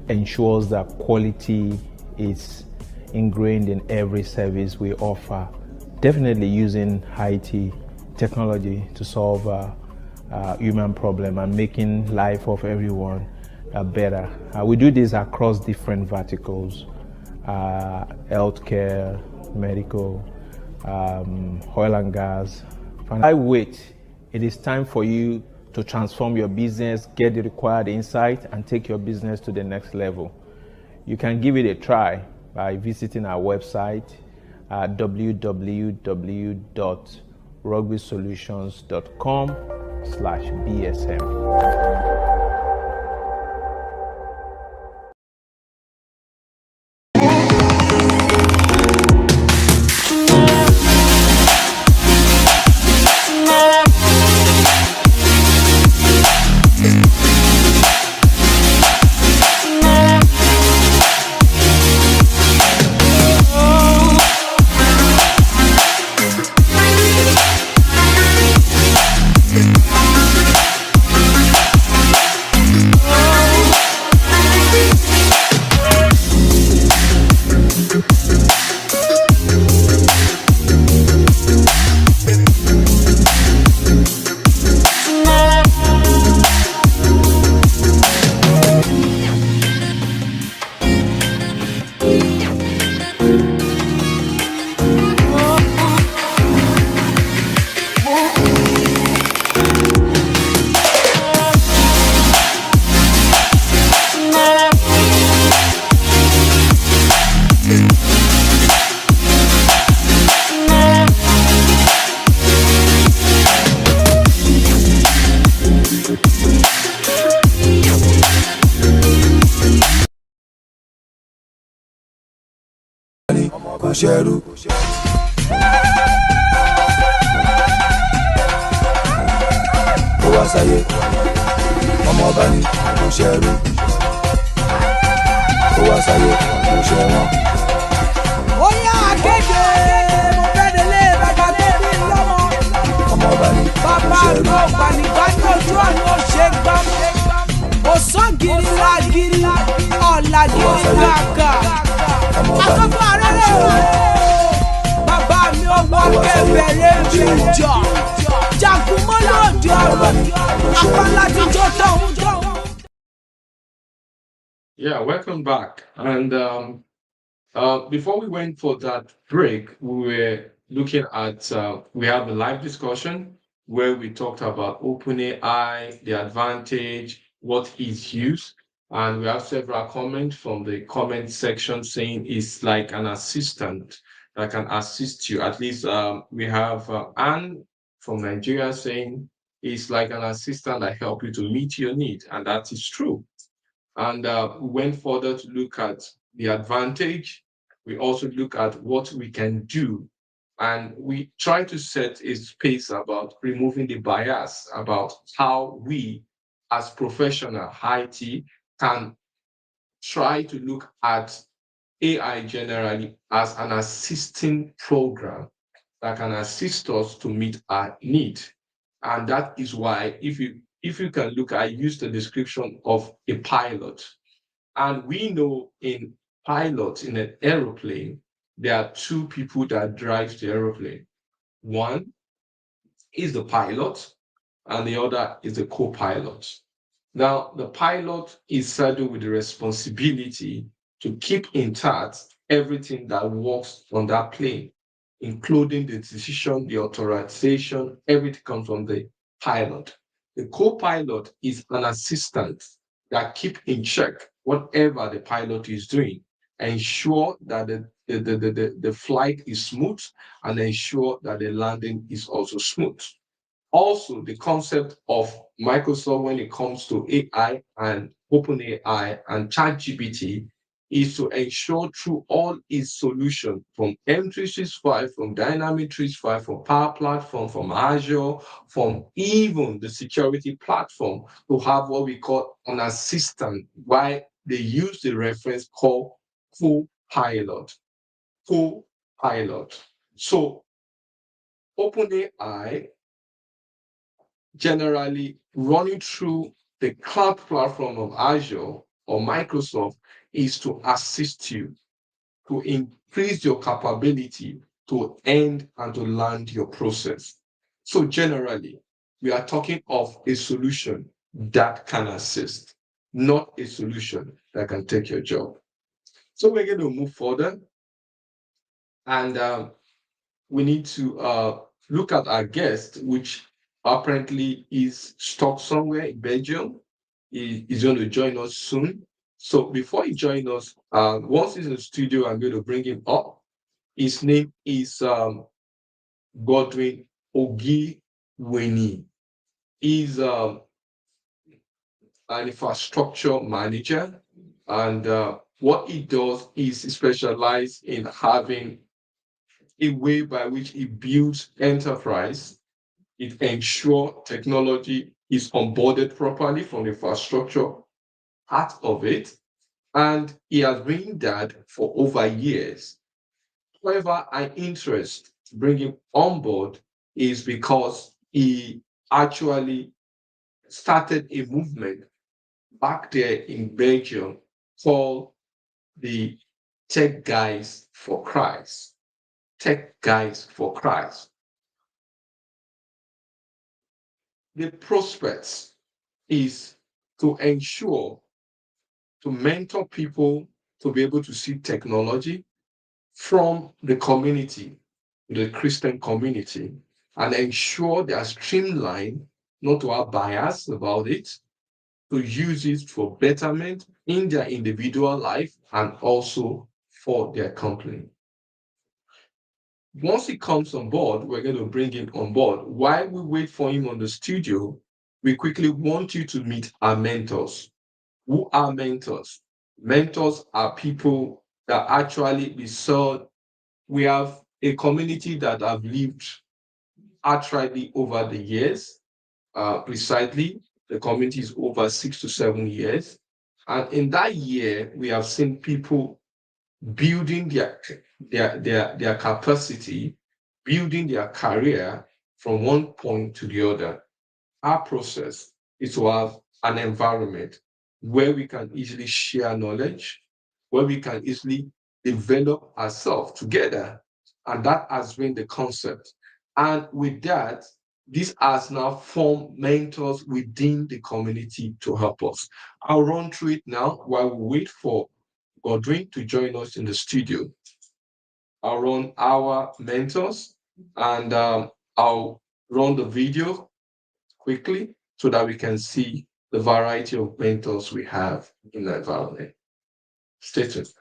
ensures that quality is ingrained in every service we offer. Definitely using IT technology to solve human problem and making life of everyone better. We do this across different verticals: healthcare, medical, oil and gas. I wait. It is time for you to transform your business, get the required insight, and take your business to the next level. You can give it a try by visiting our website at www.rugbysolutions.com/BSM. ṣẹrú. Ó wá sáyé ọmọ ọba ní kò ṣẹrú. Ó wá sáyé kò ṣẹ wọ́n. Ó yá akéde mo fẹ́ délé bàbá tó bí lọ́mọ. Ọmọ ọba ní kò Bàbá ṣẹrú. mi ò gbànígbà ní ojú ọ̀nà ó ṣe gbámú. Òsán gírí la gírí, ọ̀la gírí kàkà. Ọmọ ọba ní Àkókò kò àrẹ́rẹ́ ṣẹrú. bàbá mi ò wọ kẹbẹ̀rẹ̀ jìjọ. Jàkúmọ́ lòdì ọ̀rọ̀, apálá ti jó tọ̀hún tọ̀hún. Yeah, welcome back. And before we went for that break, we were looking at, we have a live discussion where we talked about OpenAI, the advantage, what is used. And we have several comments from the comment section saying it's like an assistant that can assist you. At least we have Anne from Nigeria saying it's like an assistant that help you to meet your need. And that is true. And we went further to look at the advantage. We also look at what we can do. And we try to set a space about removing the bias about how we, as professional IT, can try to look at AI generally as an assisting program that can assist us to meet our need. And that is why if you can look, I use the description of a pilot. And we know in pilots in an aeroplane, there are two people that drive the aeroplane. One is the pilot, and the other is the co-pilot. Now, the pilot is saddled with the responsibility to keep intact everything that works on that plane, including the decision, the authorization, everything comes from the pilot. The co-pilot is an assistant that keep in check whatever the pilot is doing, ensure that the flight is smooth, and ensure that the landing is also smooth. Also, the concept of Microsoft when it comes to AI and OpenAI and ChatGPT is to ensure through all its solutions from M365, from Dynamic 365, from Power Platform, from Azure, from even the security platform to have what we call an assistant, why they use the reference called co-pilot. Co-pilot. So OpenAI generally running through the cloud platform of Azure or Microsoft is to assist you to increase your capability to end and to land your process. So generally, we are talking of a solution that can assist, not a solution that can take your job. So we're going to move further, and we need to look at our guest, which apparently is stuck somewhere in Belgium. He is going to join us soon. So before he joins us, once he's in the studio, I'm going to bring him up. His name is Godwin Ogiweni. He's an infrastructure manager, and what he does is he specializes in having a way by which he builds enterprise. It ensures technology is onboarded properly from the infrastructure part of it, and he has been that for over years. However, our interest to bring him on board is because he actually started a movement back there in Belgium called the Tech Guys for Christ. Tech Guys for Christ. The prospects is to ensure, to mentor people to be able to see technology from the community, the Christian community, and ensure they are streamlined, not to have bias about it, to use it for betterment in their individual life and also for their company. Once he comes on board, we're going to bring him on board. While we wait for him on the studio, we quickly want you to meet our mentors. Who are mentors? Mentors are people that actually we saw we have a community that have lived outrightly over the years. Precisely, the community is over 6 to 7 years. And in that year, we have seen people building their capacity, building their career from one point to the other. Our process is to have an environment where we can easily share knowledge, where we can easily develop ourselves together. And that has been the concept. And with that, this has now formed mentors within the community to help us. I'll run through it now while we wait for Godwin to join us in the studio. I'll run our mentors, and I'll run the video quickly so that we can see the variety of mentors we have in the environment. Stay tuned.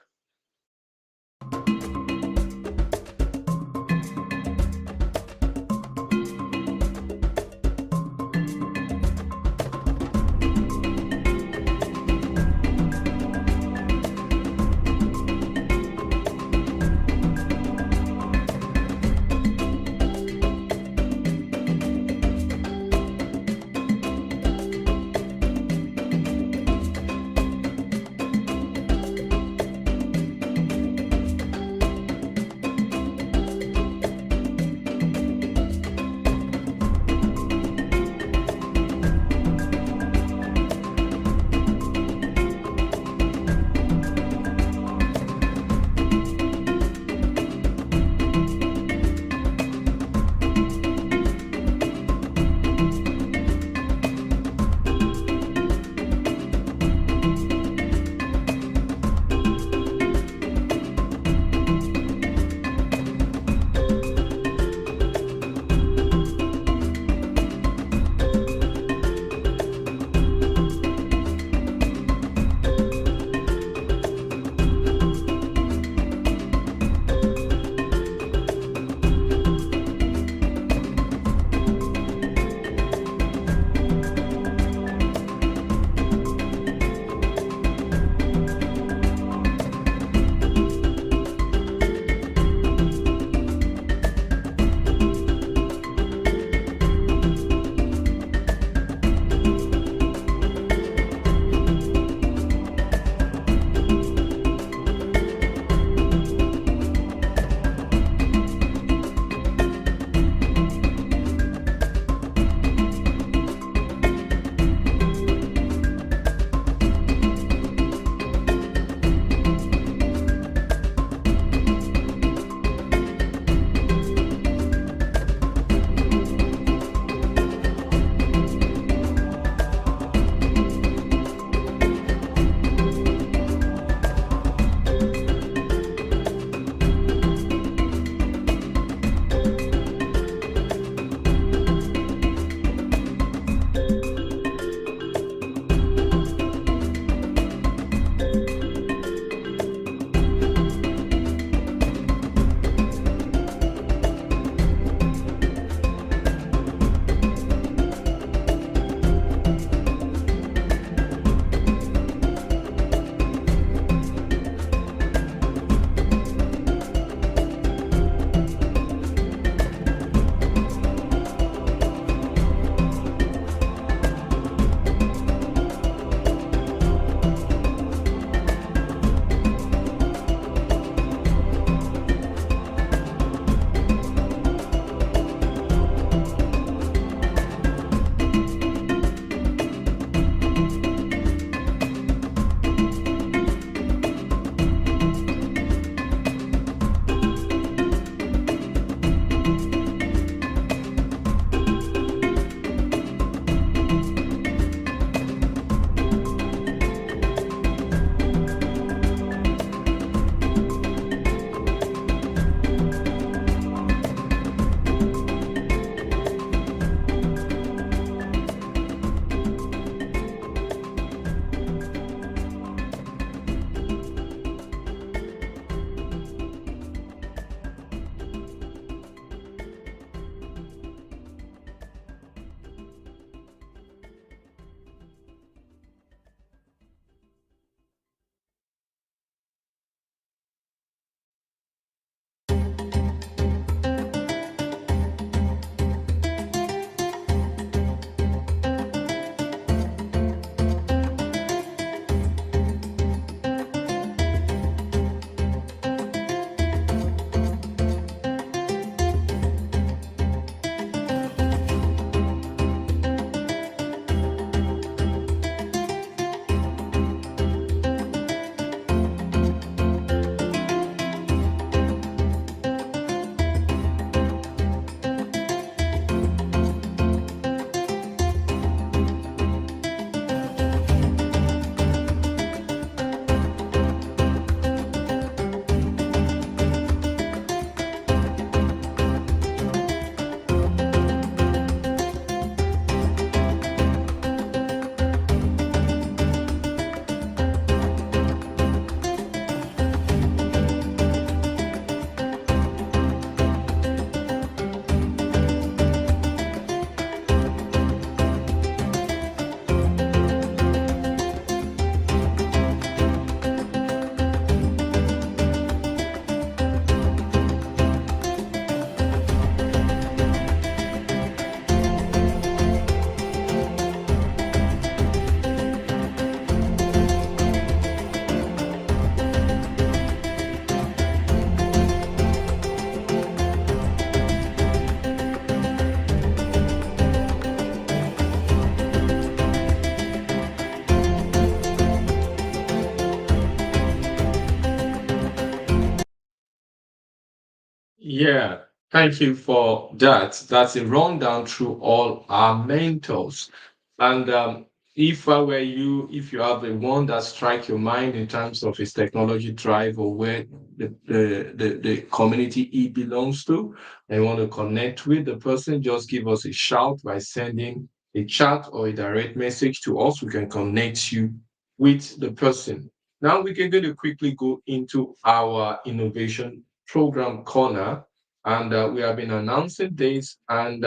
Yeah, thank you for that. That's a rundown through all our mentors. And if I were you, if you are the one that strike your mind in terms of his technology drive or where the community he belongs to, and you want to connect with the person, just give us a shout by sending a chat or a direct message to us. We can connect you with the person. Now we can going to quickly go into our innovation program corner, and we have been announcing this and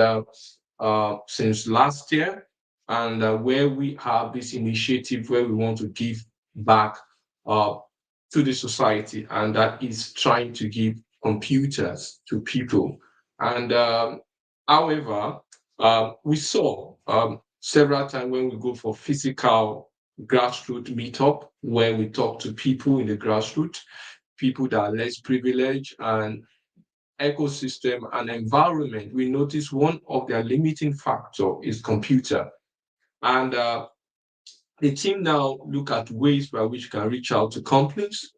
since last year, and where we have this initiative where we want to give back uh, to the society, and that is trying to give computers to people. And however, we saw several times when we go for physical grassroots meetup, where we talk to people in the grassroots, people that are less privileged and ecosystem and environment, we notice one of their limiting factor is computer. And the team now look at ways by which we can reach out to companies,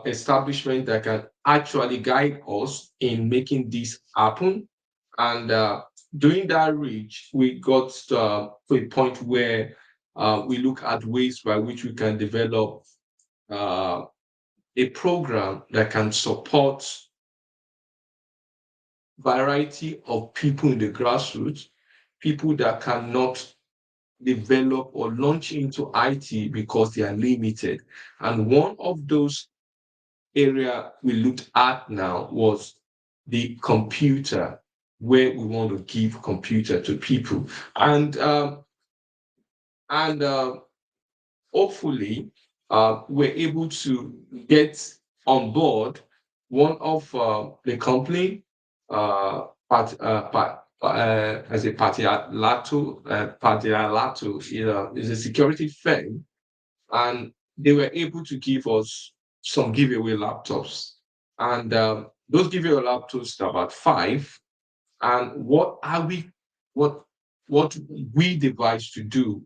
establishment that can actually guide us in making this happen. And during that reach, we got to a point where we look at ways by which we can develop uh, a program that can support variety of people in the grassroots, people that cannot develop or launch into IT because they are limited. And one of those area we looked at now was the computer, where we want to give computer to people. And and hopefully we're able to get on board one of the company, as a Patialato, is a security firm, and they were able to give us some giveaway laptops. And those giveaway laptops are about five. And what what we devised to do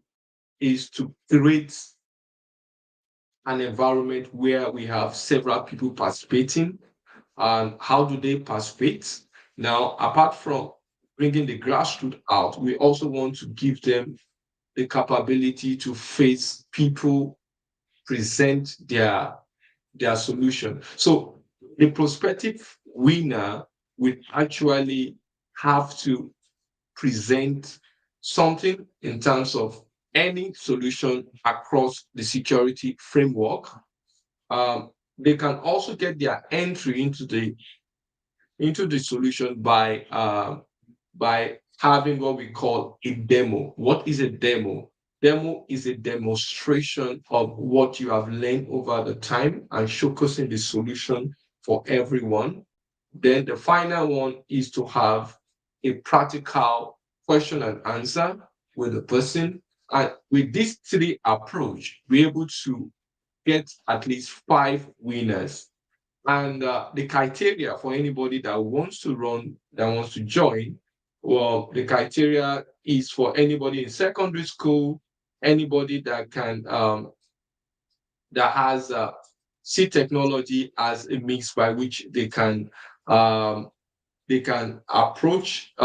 is to create an environment where we have several people participating. And how do they participate? Now, apart from bringing the grassroots out, we also want to give them the capability to face people, present their solution. So the prospective winner will actually have to present something in terms of any solution across the security framework. They can also get their entry into the solution by having what we call a demo. What is a demo? Demo is a demonstration of what you have learned over the time and showcasing the solution for everyone. Then the final one is to have a practical question and answer with the person. And with this three approach, we're able to get at least five winners. And the criteria for anybody that wants to run, that wants to join, well, the criteria is for anybody in secondary school, anybody that can that has C technology as a means by which they can approach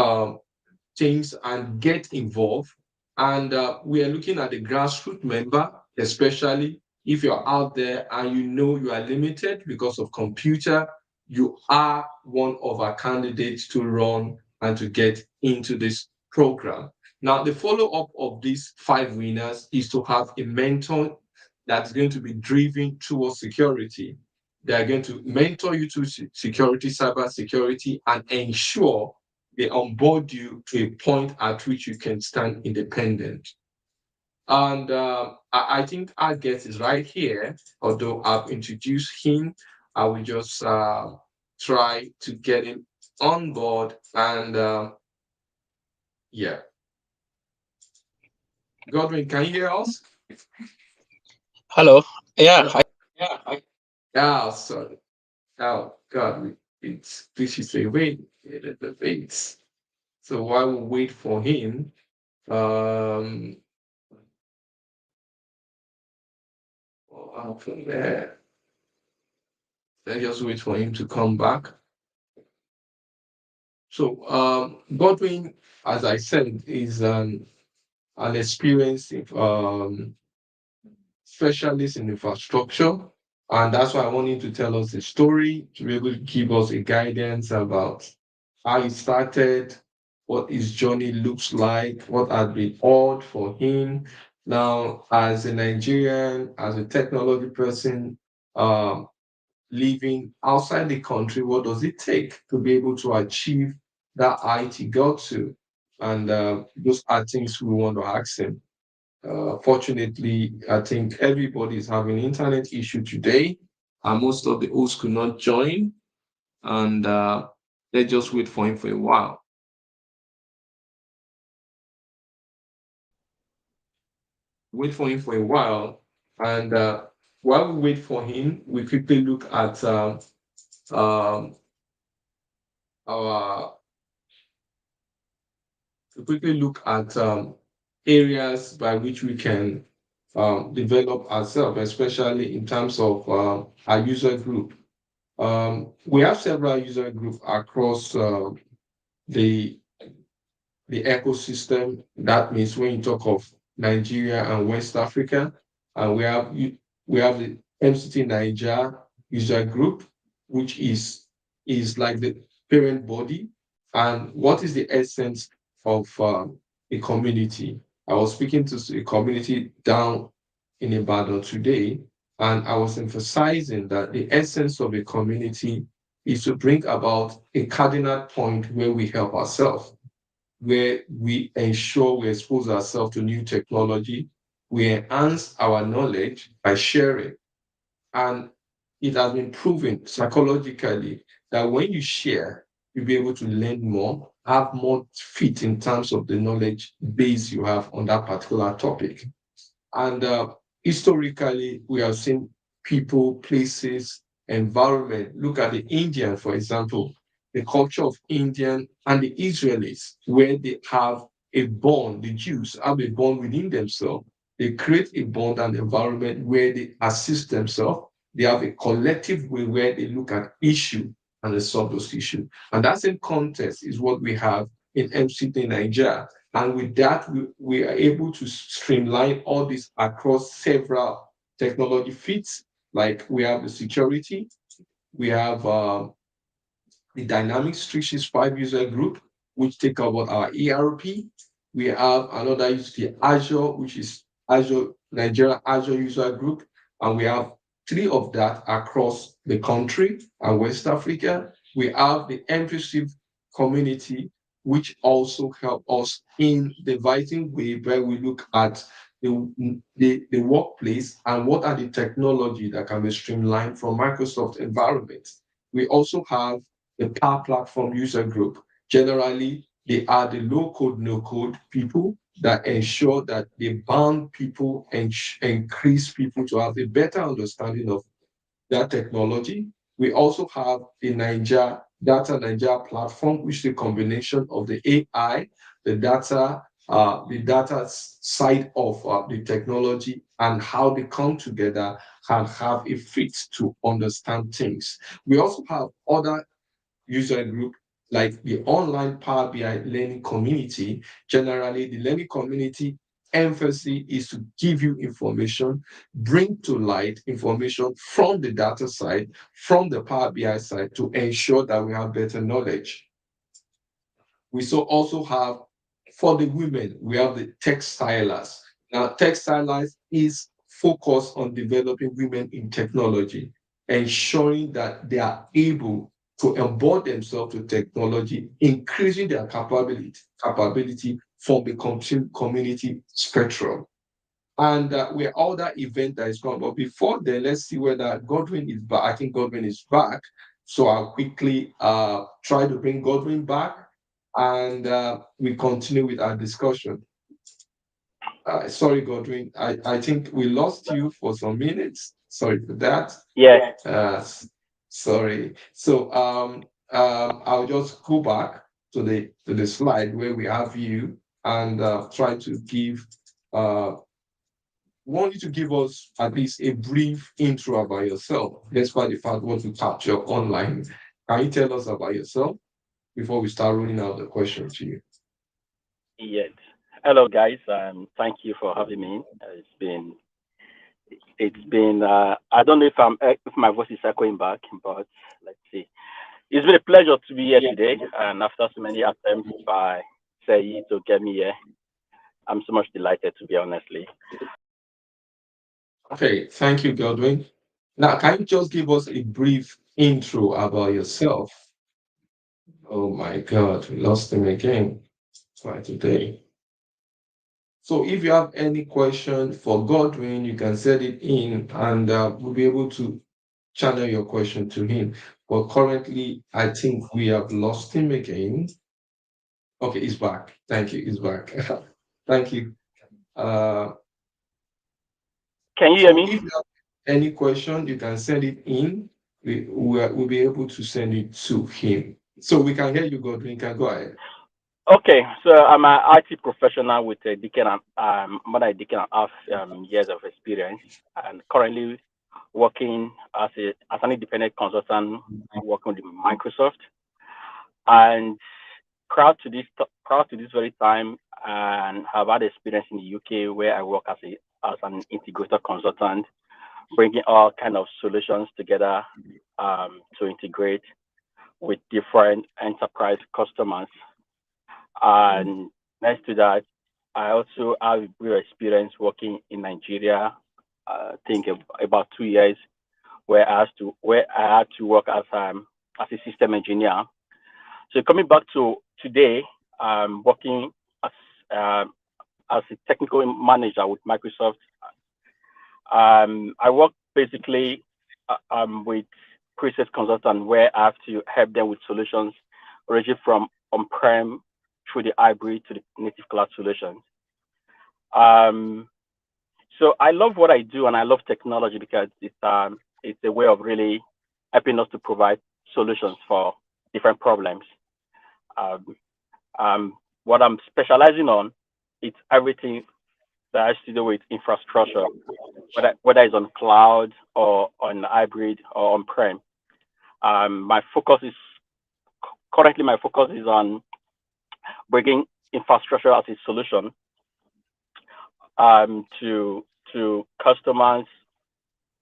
things and get involved. And we are looking at the grassroots member, especially if you're out there and you know you are limited because of computer, you are one of our candidates to run and to get into this program. Now, the follow-up of these five winners is to have a mentor that's going to be driven towards security. They are going to mentor you to security, cyber security, and ensure they onboard you to a point at which you can stand independent. And I think our guest is right here. Although I've introduced him, I will just try to get him on board. And yeah, Godwin, can you hear us? Hello. Yeah. Yeah, sorry. Oh, God, this is a wait. The waits. So while we wait for him, um, from there, let's just wait for him to come back. So Godwin, as I said, is an experienced specialist in infrastructure. And that's why I want him to tell us a story, to be able to give us a guidance about how he started, what his journey looks like, what has been odd for him. Now, as a Nigerian, as a technology person, um, living outside the country, what does it take to be able to achieve that height he got to? And those are things we want to ask him. Fortunately, I think everybody is having internet issue today, and most of the hosts could not join, and let's just wait for him for a while. Wait for him for a while, and while we wait for him, we quickly look at um, our quickly look at areas by which we can develop ourselves, especially in terms of our user group. We have several user groups across the the ecosystem. That means when you talk of Nigeria and West Africa, and we have the MCT Niger user group, which is like the parent body. And what is the essence of a community? I was speaking to a community down in Ibadan today, and I was emphasizing that the essence of a community is to bring about a cardinal point where we help ourselves, where we ensure we expose ourselves to new technology, we enhance our knowledge by sharing. And it has been proven psychologically that when you share, you'll be able to learn more, have more fit in terms of the knowledge base you have on that particular topic. And historically, we have seen people, places, environment. Look at the Indian, for example, the culture of Indian and the Israelis, where they have a bond, the Jews have a bond within themselves. They create a bond and environment where they assist themselves. They have a collective way where they look at issue and they solve those issues. And that same context is what we have in MCT Nigeria. And with that, we are able to streamline all this across several technology feeds. Like we have the security, we have the Dynamics 365 user group, which take about our ERP. We have another the Azure, which is Azure Nigeria Azure user group, and we have three of that across the country and West Africa. We have the inclusive community, which also help us in the inviting way where we look at the workplace and what are the technology that can be streamlined from Microsoft environment. We also have the Power Platform user group. Generally, they are the low code, no code people that ensure that they bound people and increase people to have a better understanding of that technology. We also have the Niger platform, which is a combination of the AI, the data side of the technology, and how they come together and have a fit to understand things. We also have other user group like the online Power BI learning community. Generally, the learning community emphasis is to give you information, bring to light information from the data side, from the Power BI side to ensure that we have better knowledge. We also have, for the women, we have the textilers. Now, textilers is focused on developing women in technology, ensuring that they are able to embed themselves to technology, increasing their capability from the community spectrum. And we are all that event that is going. But before then, let's see whether Godwin is back. I think Godwin is back. So I'll quickly try to bring Godwin back and we continue with our discussion. Sorry, Godwin. I think we lost you for some minutes. Sorry for that. Yes. Sorry. So I'll just go back to the slide where we have you and try to give want you to give us at least a brief intro about yourself, despite the fact what you capture online. Can you tell us about yourself? before we start rolling out the question to you. Yes. Hello, guys. Thank you for having me. It's been. I don't know if my voice is echoing back, but let's see. It's been a pleasure to be here today, and after so many attempts by Say to get me here, I'm so much delighted to be honestly. Okay, thank you, Godwin. Now, can you just give us a brief intro about yourself? Oh my God, we lost him again. Try today. So if you have any question for Godwin, you can send it in and we'll be able to channel your question to him. But currently, I think we have lost him again. Okay, he's back. Thank you. He's back. Thank you. Uh, Can you hear so me? if you have any question, you can send it in. We'll be able to send it to him. So we can hear you, Godwin. You can go ahead. Okay, so I'm an IT professional with a decade and more than a decade and a half years of experience, and currently working as an independent consultant, working with Microsoft. And proud to this very time, and have had experience in the UK where I work as an integrator consultant, bringing all kind of solutions together to integrate with different enterprise customers. And next to that, I also have real experience working in Nigeria. I think about 2 years where I had to work as a system engineer. So coming back to today, I'm working as um, as a technical manager with Microsoft. I work basically with process consultant where I have to help them with solutions ranging from on-prem through the hybrid to the native cloud solutions. Um, so I love what I do and I love technology because it's a way of really helping us to provide solutions for different problems. Um, what I'm specializing on, it's everything that has to do with infrastructure, whether it's on cloud or on hybrid or on-prem. My focus is currently my focus is on bringing infrastructure as a solution to customers,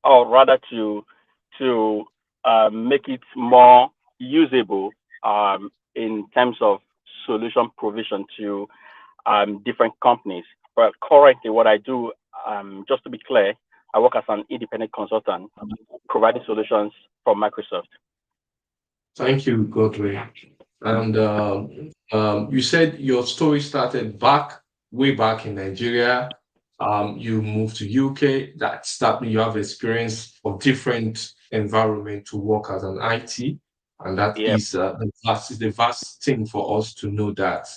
or rather to make it more usable in terms of solution provision to different companies. But currently, what I do, just to be clear, I work as an independent consultant, providing solutions for Microsoft. Thank you, Godwin. And you said your story started way back in Nigeria. You moved to UK. That you have experience of different environment to work as an IT, and that Yep. is the vast thing for us to know that.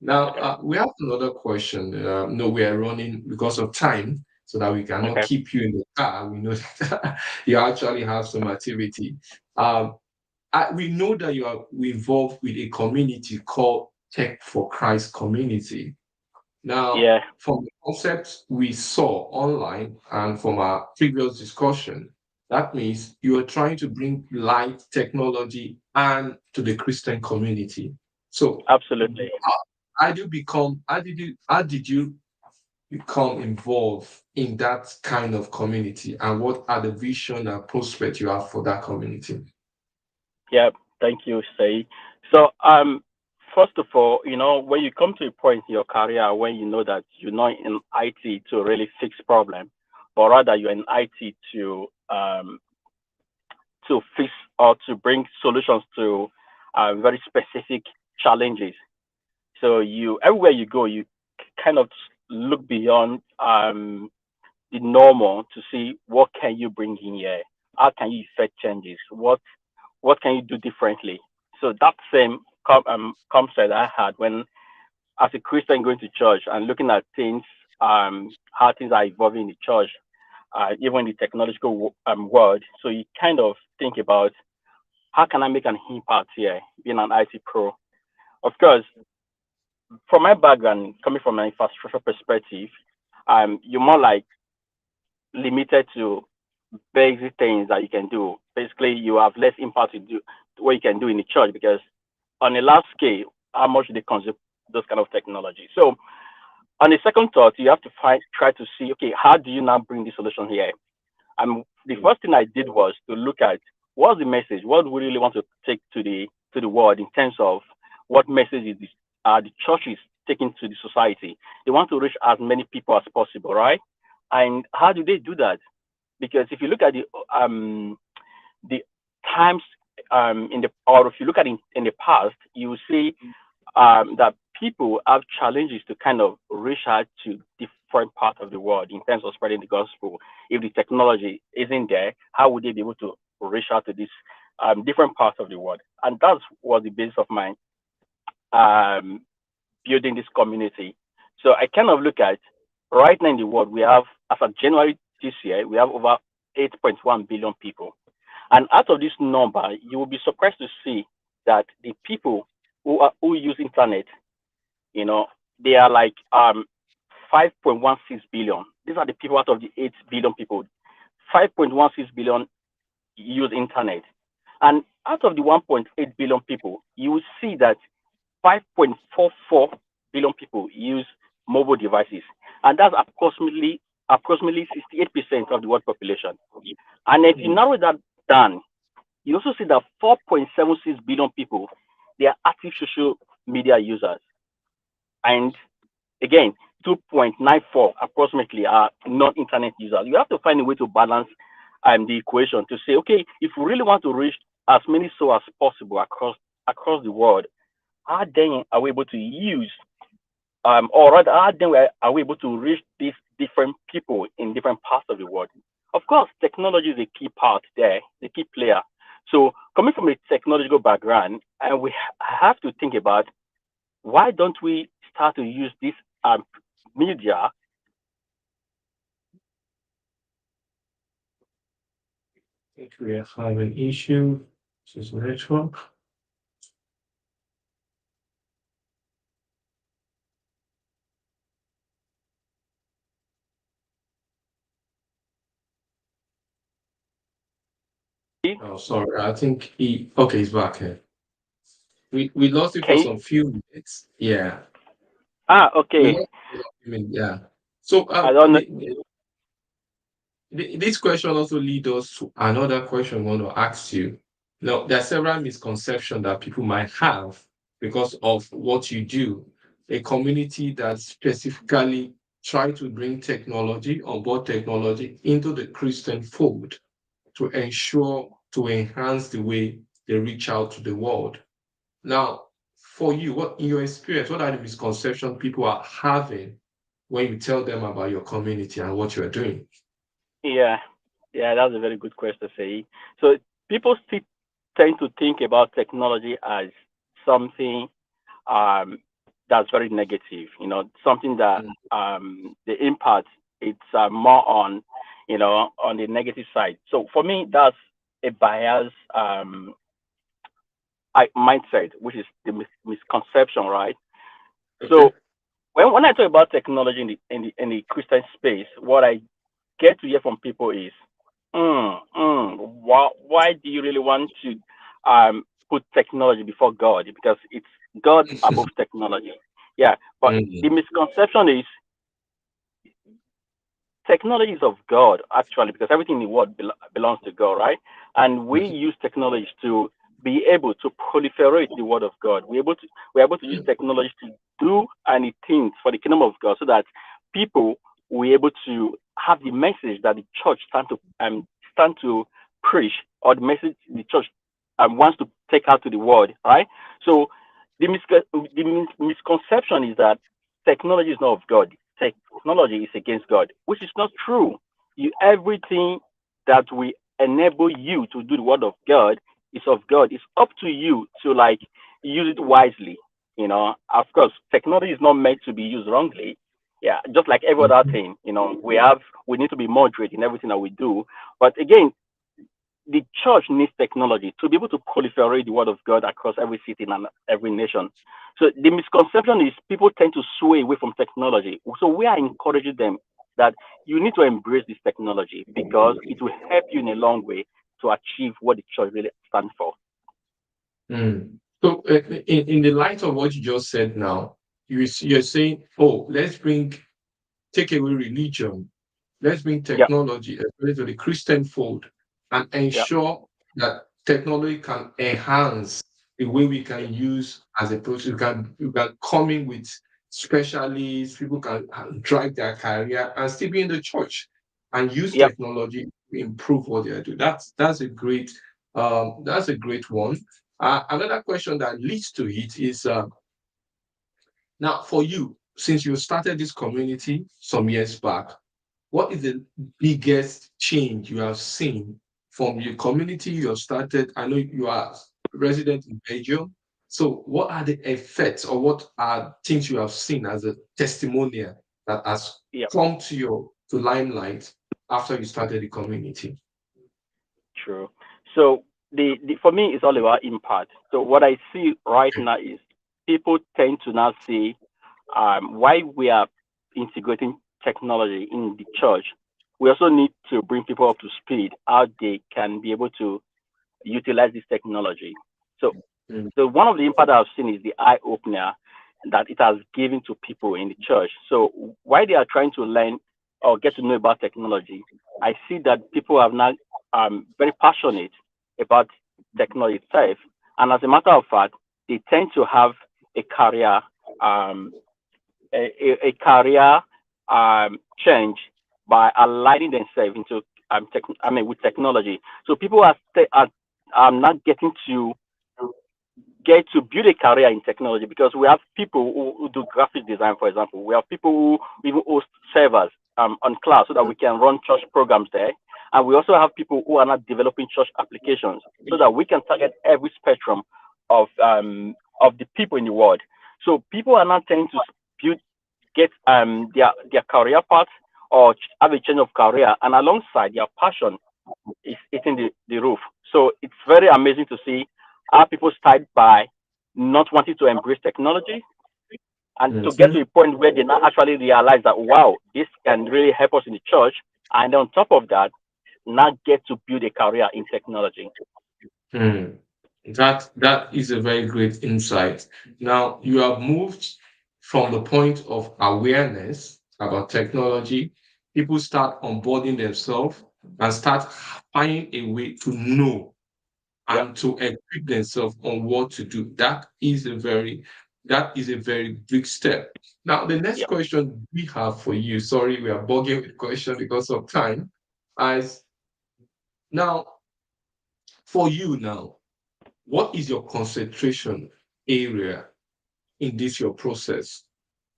Now we have another question. No, we are running because of time, so that we cannot Okay. keep you in the car. We know that you actually have some activity. Um, we know that you are involved with a community called Tech for Christ community. Now, Yeah. from the concepts we saw online and from our previous discussion, that means you are trying to bring light technology and to the Christian community. So, Absolutely. how did you become involved in that kind of community, and what are the vision and prospects you have for that community? Yeah. Thank you, Say. So, first of all, when you come to a point in your career when you know that you're not in IT to really fix problem, but rather you're in IT to fix or to bring solutions to very specific challenges. So you everywhere you go, you kind of look beyond the normal to see what can you bring in here, how can you effect changes, what can you do differently. So that same concept I had when, as a Christian, going to church and looking at things, how things are evolving in the church, even the technological world. So you kind of think about how can I make an impact here, being an IT pro. Of course, from my background, coming from an infrastructure perspective, you're more like limited to basic things that you can do. Basically, you have less impact to do what you can do in the church because on a large scale, how much they consume those kind of technology. So on a second thought, you have to try to see, okay, how do you now bring the solution here? The first thing I did was to look at what's the message, what we really want to take to the world in terms of what message is the church is taking to the society. They want to reach as many people as possible, right? And how do they do that? Because if you look at the times or if you look at it in the past, you will see that people have challenges to kind of reach out to different parts of the world in terms of spreading the gospel. If the technology isn't there, how would they be able to reach out to these different parts of the world? And that was the basis of my building this community. So I kind of look at right now in the world, we have, as of January this year, we have over 8.1 billion people. And out of this number, you will be surprised to see that the people who use internet, they are like 5.16 billion. These are the people out of the 8 billion people. 5.16 billion use internet. And out of the 1.8 billion people, you will see that 5.44 billion people use mobile devices. And that's approximately 68% of the world population. And if you narrow that down, you also see that 4.76 billion people, they are active social media users. And again, 2.94 approximately are non-internet users. You have to find a way to balance the equation to say, okay, if we really want to reach as many souls as possible across the world, how then are we able to use, or rather, how then are we able to reach these different people in different parts of the world? Of course, technology is a key part there, the key player. So coming from a technological background, and we have to think about why don't we start to use this media? I think we have an issue. This is network. Oh, sorry. I think he's back here. We lost it for some few minutes. Yeah. Okay. Yeah. So I don't know. This question also leads us to another question I want to ask you. Now, there are several misconceptions that people might have because of what you do. A community that specifically try to bring technology, onboard technology into the Christian fold to enhance the way they reach out to the world. Now, for you, what in your experience, what are the misconceptions people are having when you tell them about your community and what you're doing? Yeah, that's a very good question, Say. So people still tend to think about technology as something that's very negative. Something that the impact it's more on, on the negative side. So for me, that's a bias mindset, which is the misconception, right? Okay. So when I talk about technology in the Christian space, what I get to hear from people is, why do you really want to put technology before God? Because it's God above technology. Yeah, but the misconception is technology is of God, actually, because everything in the world belongs to God, right? And we use technology to be able to proliferate the word of God. We're able to use technology to do any things for the kingdom of God, so that people were able to have the message that the church stand to preach, or the message the church wants to take out to the world, right? So the misconception is that technology is not of God. Technology is against God, which is not true. Everything that will enable you to do the word of God is of God. It's up to you to use it wisely. Of course, technology is not meant to be used wrongly. Yeah, just like every other thing, we need to be moderate in everything that we do. But again, the church needs technology to be able to proliferate the word of God across every city and every nation. So the misconception is people tend to sway away from technology. So we are encouraging them that you need to embrace this technology because it will help you in a long way to achieve what the church really stands for. So, in the light of what you just said now, you're saying, oh, take away religion, let's bring Yeah, technology, especially to the Christian fold, and yeah, ensure that technology can enhance the way we can use as a process. You can come in with specialists, people can drive their career and still be in the church and use yeah. technology to improve what they are doing. That's a great one. Another question that leads to it is now for you, since you started this community some years back, what is the biggest change you have seen from the community you have started? I know you are resident in Belgium. So, what are the effects or what are things you have seen as a testimonial that has Yeah, come to limelight after you started the community? true. So the for me it's all about impact. So what I see right Okay. now is people tend to now see why we are integrating technology in the church. We also need to bring people up to speed how they can be able to utilize this technology. So Mm. the one of the impact I've seen is the eye opener that it has given to people in the church. So while they are trying to learn or get to know about technology, I see that people are now very passionate about technology itself, and as a matter of fact, they tend to have a career um, a career change by aligning themselves into with technology. So people are not getting to get to build a career in technology because we have people who do graphic design, for example. We have people who even host servers on cloud so that we can run church programs there. And we also have people who are not developing church applications so that we can target every spectrum of the people in the world. So people are not trying to build get their career path or have a change of career, and alongside their passion is hitting the roof. So it's very amazing to see how people start by not wanting to embrace technology and to get to Mhm. a point where they now actually realize that wow, this can really help us in the church, and on top of that, now get to build a career in technology. Hmm. That is a very great insight. Now you have moved from the point of awareness about technology. People start onboarding themselves and start finding a way to know Yeah, and to equip themselves on what to do. That is a very big step. Now the next yeah, question we have for you. Sorry, we are bugging with question because of time. As now for you now. What is your concentration area in this your process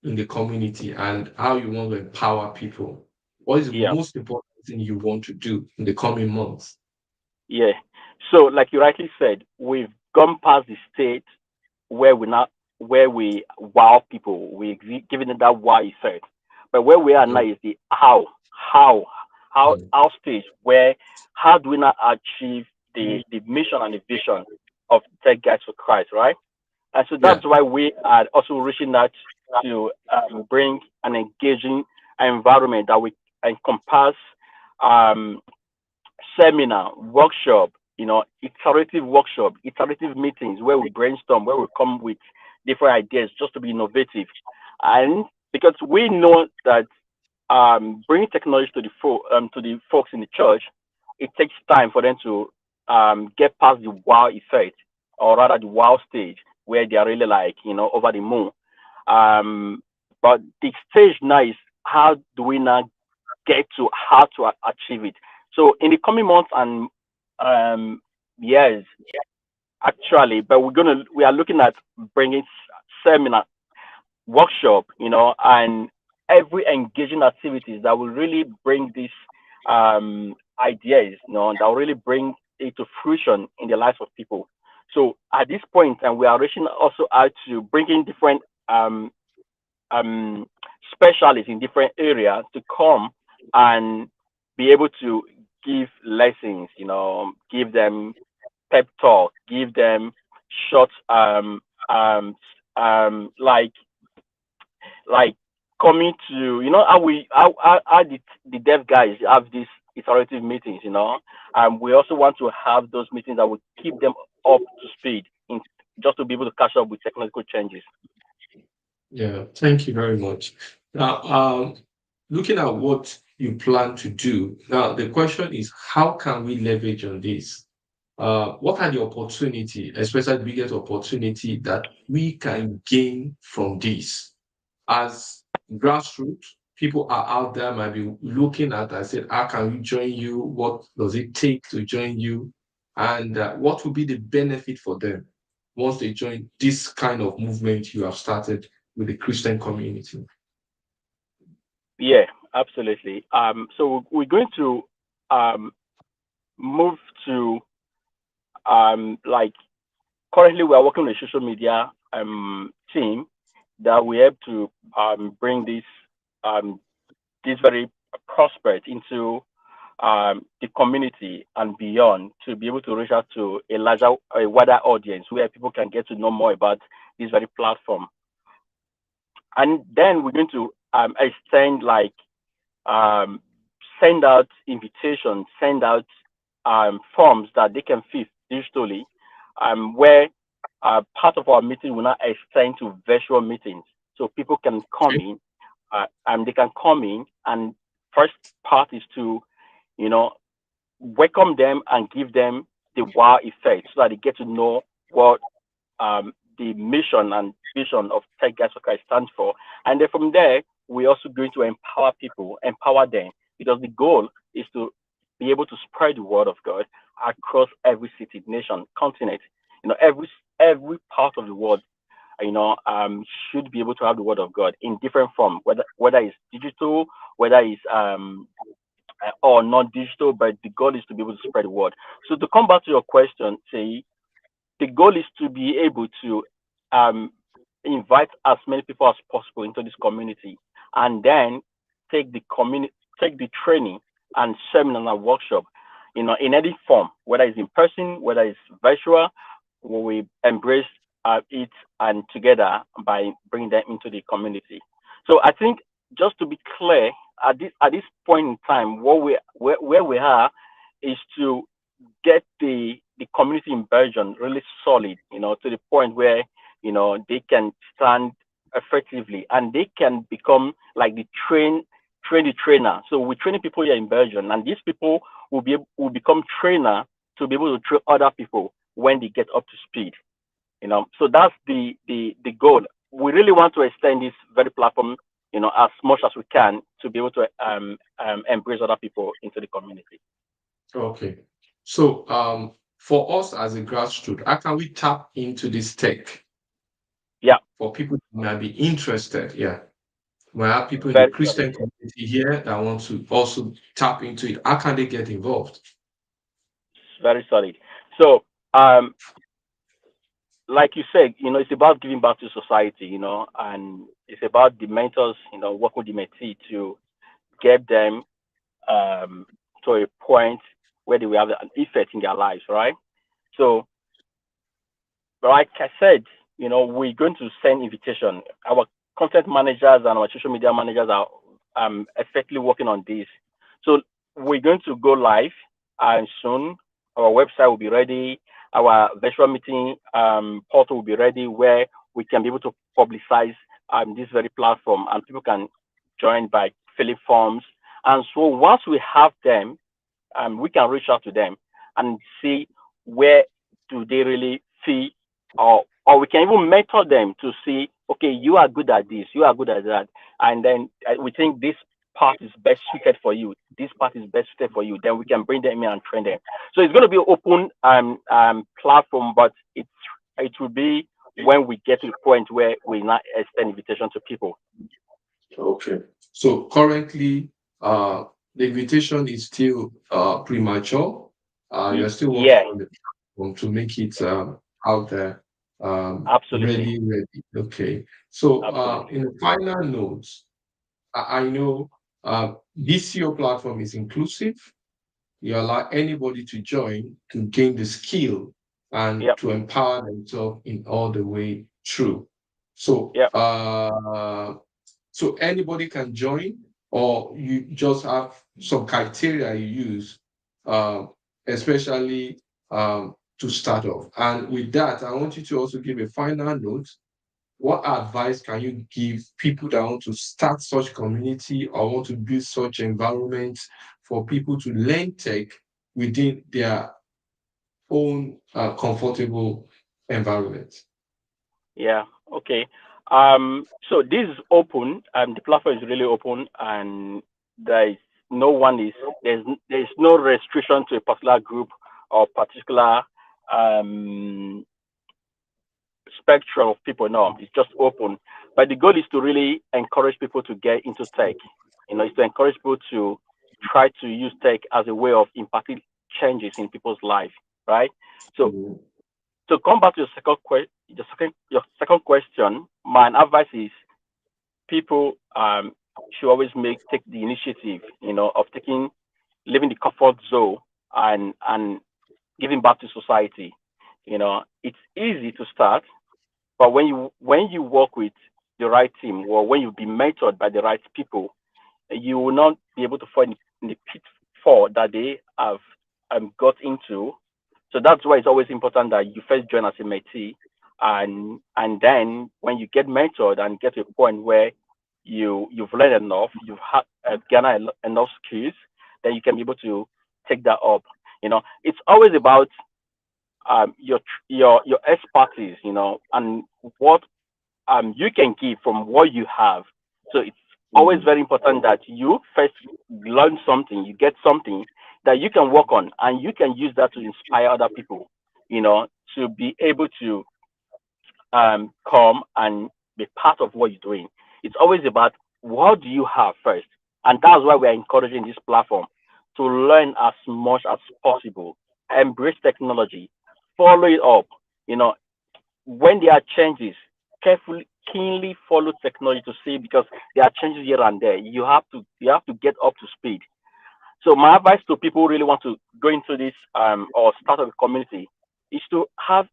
in the community and how you want to empower people? What is the yeah. most important thing you want to do in the coming months? Yeah. So, like you rightly said, we've gone past the state where we wow people. We giving it that wow effect. But where we are now Mm, is the how, mm, how stage where how do we not achieve the mission and the vision of Tech Guys for Christ, right? And so yeah. that's why we are also reaching out to bring an engaging environment that we encompass um, seminar, workshop, iterative meetings where we brainstorm, where we come with different ideas just to be innovative. And because we know that bringing technology to the folks in the church, it takes time for them to get past the wow effect, or rather the wow stage where they are really like over the moon. Um, but the stage now is how do we now get to how to achieve it. So in the coming months and years, actually, but we are looking at bringing seminar, workshop, and every engaging activities that will really bring these ideas, that will really bring it to fruition in the lives of people. So at this point, and we are reaching also out to bring in different um, um, specialists in different areas to come and be able to give lessons, give them pep talk, give them short um, like like coming to how how the dev guys have these iterative meetings. We also want to have those meetings that will keep them up to speed in just to be able to catch up with technological changes. Yeah, thank you very much. Now, looking at what you plan to do, now the question is, how can we leverage on this? What are the opportunity, especially the biggest opportunity that we can gain from this? As grassroots, people are out there might be looking at, I said, how can we join you? What does it take to join you? And what will be the benefit for them once they join this kind of movement you have started with the Christian community? Yeah, absolutely. So we're going to um, move to like currently we are working with a social media team that we have to bring um, this very prospect into the community and beyond to be able to reach out to a wider audience where people can get to know more about this very platform. And then we're going to extend like um, send out invitations, send out forms that they can fill digitally, where part of our meeting will now extend to virtual meetings. So people can come in, and they can come in, and first part is to, you know, welcome them and give them the wow effect so that they get to know what the mission and vision of Tech Guys for Christ stands for. And then from there, we're also going to empower people, empower them, because the goal is to be able to spread the word of God across every city, nation, continent. Every part of the world, should be able to have the word of God in different form, whether it's digital, whether it's or non-digital, but the goal is to be able to spread the word. So to come back to your question, say the goal is to be able to invite as many people as possible into this community, and then take the training and seminar and workshop, in any form, whether it's in person, whether it's virtual, we embrace it and together by bringing them into the community. So I think just to be clear, at this point in time, where we are is to get the community in Belgium really solid, to the point where they can stand effectively and they can become like the trainer. So we're training people here in Belgium, and these people will become trainer to be able to train other people when they get up to speed. So that's the goal. We really want to extend this very platform, as much as we can to be able to embrace other people into the community. Okay. So for us as a grassroots, how can we tap into this tech? Yeah. For people who might be interested, yeah. We have people in the Very Christian community here that want to also tap into it. How can they get involved? Very solid. So, like you said, it's about giving back to society, and it's about the mentors, working with the mentee to get them to a point where they will have an effect in their lives, right? So, like I said, we're going to send invitation. Our content managers and our social media managers are effectively working on this. So we're going to go live and soon. Our website will be ready. Our virtual meeting portal will be ready, where we can be able to publicize this very platform, and people can join by filling forms. And so once we have them, we can reach out to them and see where do they really feel, or we can even mentor them to see, okay, you are good at this, you are good at that, and then we think this part is best suited for you, this part is best suited for you, then we can bring them in and train them. So it's going to be an open platform, but it will be when we get to the point where we now extend invitation to people. Okay. So currently, the invitation is still premature. You're still working on the platform to make it out there. Absolutely. Ready. Okay. So in the final notes, I know this your platform is inclusive. You allow anybody to join to gain the skill and to empower themselves in all the way through. So so anybody can join, or you just have some criteria you use, especially to to start off. And with that, I want you to also give a final note. What advice can you give people that want to start such community or want to build such environments for people to learn tech within their own comfortable environment? Yeah. Okay. So this is open. The platform is really open, and there is no one is there's no restriction to a particular group or particular um spectrum of people. No, it's just open. But the goal is to really encourage people to get into tech. It's to encourage people to try to use tech as a way of impacting changes in people's life, right? So to come back to your second question, my advice is people should always take the initiative, of leaving the comfort zone and giving back to society. It's easy to start, but when you work with the right team, or when you be mentored by the right people, you will not be able to fall in the pitfall that they have got into. So that's why it's always important that you first join as a mentee, and then when you get mentored and get to a point where you've learned enough, you've gathered enough skills, then you can be able to take that up. It's always about your expertise, and what you can give from what you have. So it's always very important that you first learn something, you get something that you can work on, and you can use that to inspire other people, to be able to come and be part of what you're doing. It's always about what do you have first, and that's why we're encouraging this platform to learn as much as possible, embrace technology, follow it up. You know, when there are changes, carefully, keenly follow technology to see, because there are changes here and there. You have to get up to speed. So my advice to people who really want to go into this or start a community is to have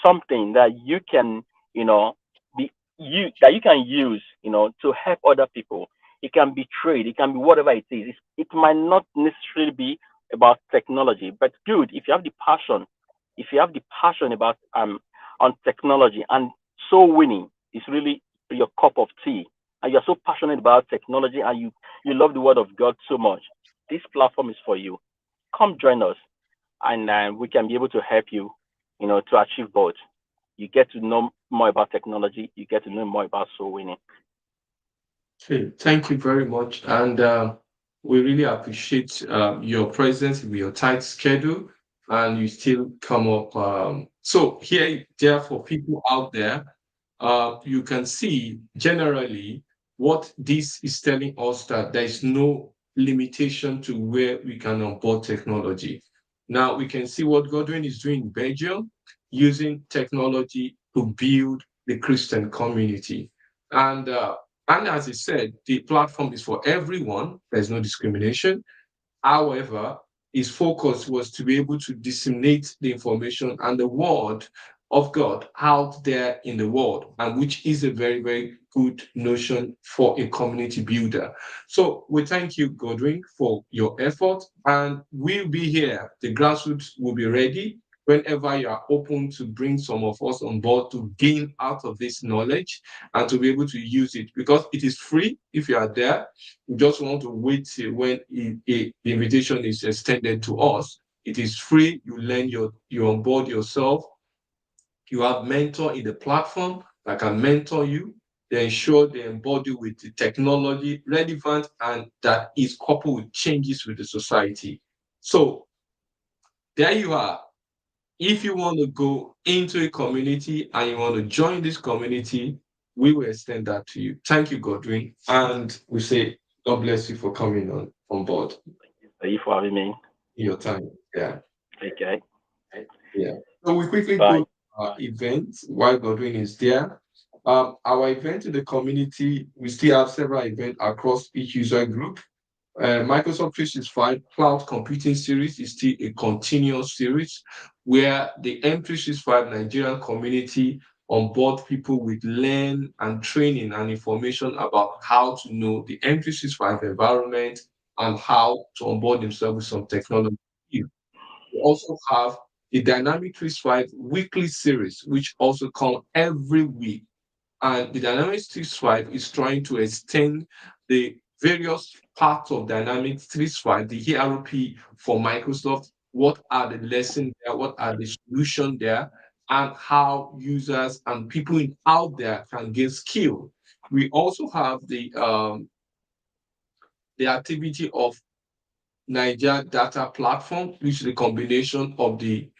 something that you can, be you that you can use, to help other people. It can be trade, it can be whatever it is. It might not necessarily be about technology, but good if you have the passion. If you have the passion about on technology, and so winning is really your cup of tea, and you're so passionate about technology, and you love the word of God so much, this platform is for you. Come join us, and we can be able to help you, to achieve both. You get to know more about technology, you get to know more about soul winning. Okay, thank you very much. And we really appreciate your presence with your tight schedule, and you still come up. So here, there for people out there, you can see generally what this is telling us, that there is no limitation to where we can onboard technology. Now we can see what Godwin is doing in Belgium, using technology to build the Christian community. And and as he said, the platform is for everyone. There's no discrimination. However, his focus was to be able to disseminate the information and the word of God out there in the world, and which is a very, very good notion for a community builder. So we thank you, Godwin, for your effort, and we'll be here. The grassroots will be ready whenever you are open to bring some of us on board to gain out of this knowledge and to be able to use it, because it is free if you are there. We just want to wait till when the invitation is extended to us. It is free. You learn, you onboard yourself. You have mentor in the platform that can mentor you. They ensure they embody with the technology relevant and that is coupled with changes with the society. So there you are. If you want to go into a community and you want to join this community, we will extend that to you. Thank you, Godwin. And we say, God bless you for coming on board. Thank you for having me. Your time. Yeah. Okay. Yeah. So we quickly Bye. go to our event while Godwin is there. Our event in the community, we still have several events across each user group. Microsoft 365 Cloud Computing Series is still a continuous series where the M365 Nigerian community onboard people with learn and training and information about how to know the M365 environment and how to onboard themselves with some technology. We also have the Dynamic 365 weekly series, which also come every week. And the Dynamics 365 is trying to extend the various parts of Dynamics 365, the ERP for Microsoft. What are the lessons there? What are the solutions there? And how users and people out there can gain skill. We also have the activity of Naija Data Platform, which is the combination of the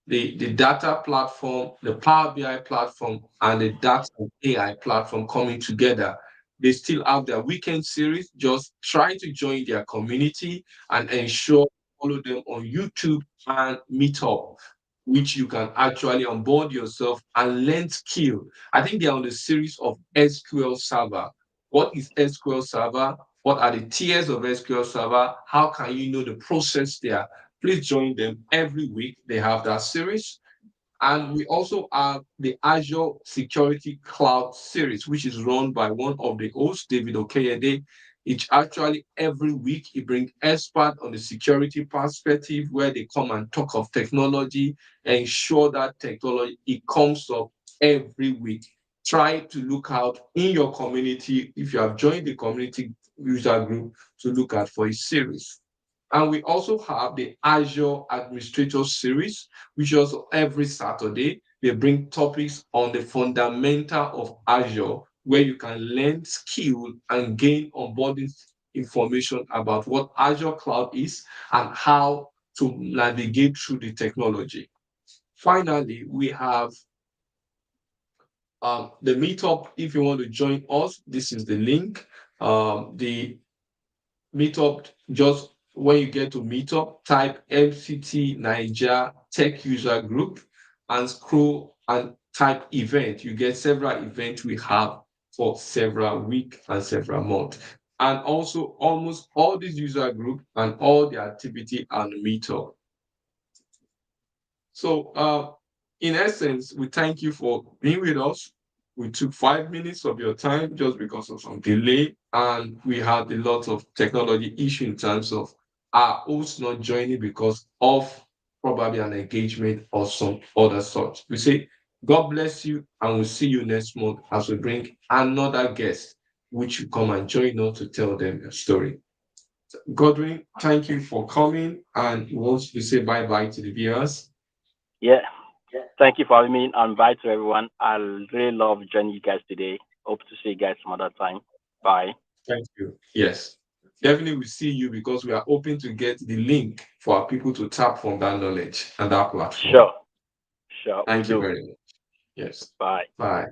data platform, the Power BI platform, and the data and AI platform coming together. They still have their weekend series. Just try to join their community and ensure follow them on YouTube and Meetup, which you can actually onboard yourself and learn skill. I think they're on the series of SQL Server. What is SQL Server? What are the tiers of SQL Server? How can you know the process there? Please join them every week. They have that series. And we also have the Azure Security Cloud series, which is run by one of the hosts, David Okeyede. It's actually every week he brings experts on the security perspective where they come and talk of technology, ensure that technology it comes up every week. Try to look out in your community if you have joined the community user group to look at for a series. And we also have the Azure Administrator Series, which is every Saturday. They bring topics on the fundamental of Azure, where you can learn skill and gain onboarding information about what Azure Cloud is and how to navigate through the technology. Finally, we have the meetup. If you want to join us, this is the link. The meetup, just when you get to meetup, type MCTNAIJA Tech User Group and scroll and type event. You get several events we have for several weeks and several months. And also almost all these user group and all the activity and meetup. So in essence, we thank you for being with us. We took 5 minutes of your time just because of some delay, and we had a lot of technology issue in terms of our hosts not joining because of probably an engagement or some other sort. We say, God bless you, and we'll see you next month as we bring another guest, which will come and join us to tell them a story. Godwin, thank you for coming, and once we say bye-bye to the viewers. Yeah. Thank you for having me and bye to everyone. I really love joining you guys today. Hope to see you guys some other time. Bye. Thank you. Yes. Definitely we see you because we are hoping to get the link for our people to tap from that knowledge and that platform. Sure. Thank you very much. Yes. Bye. Bye.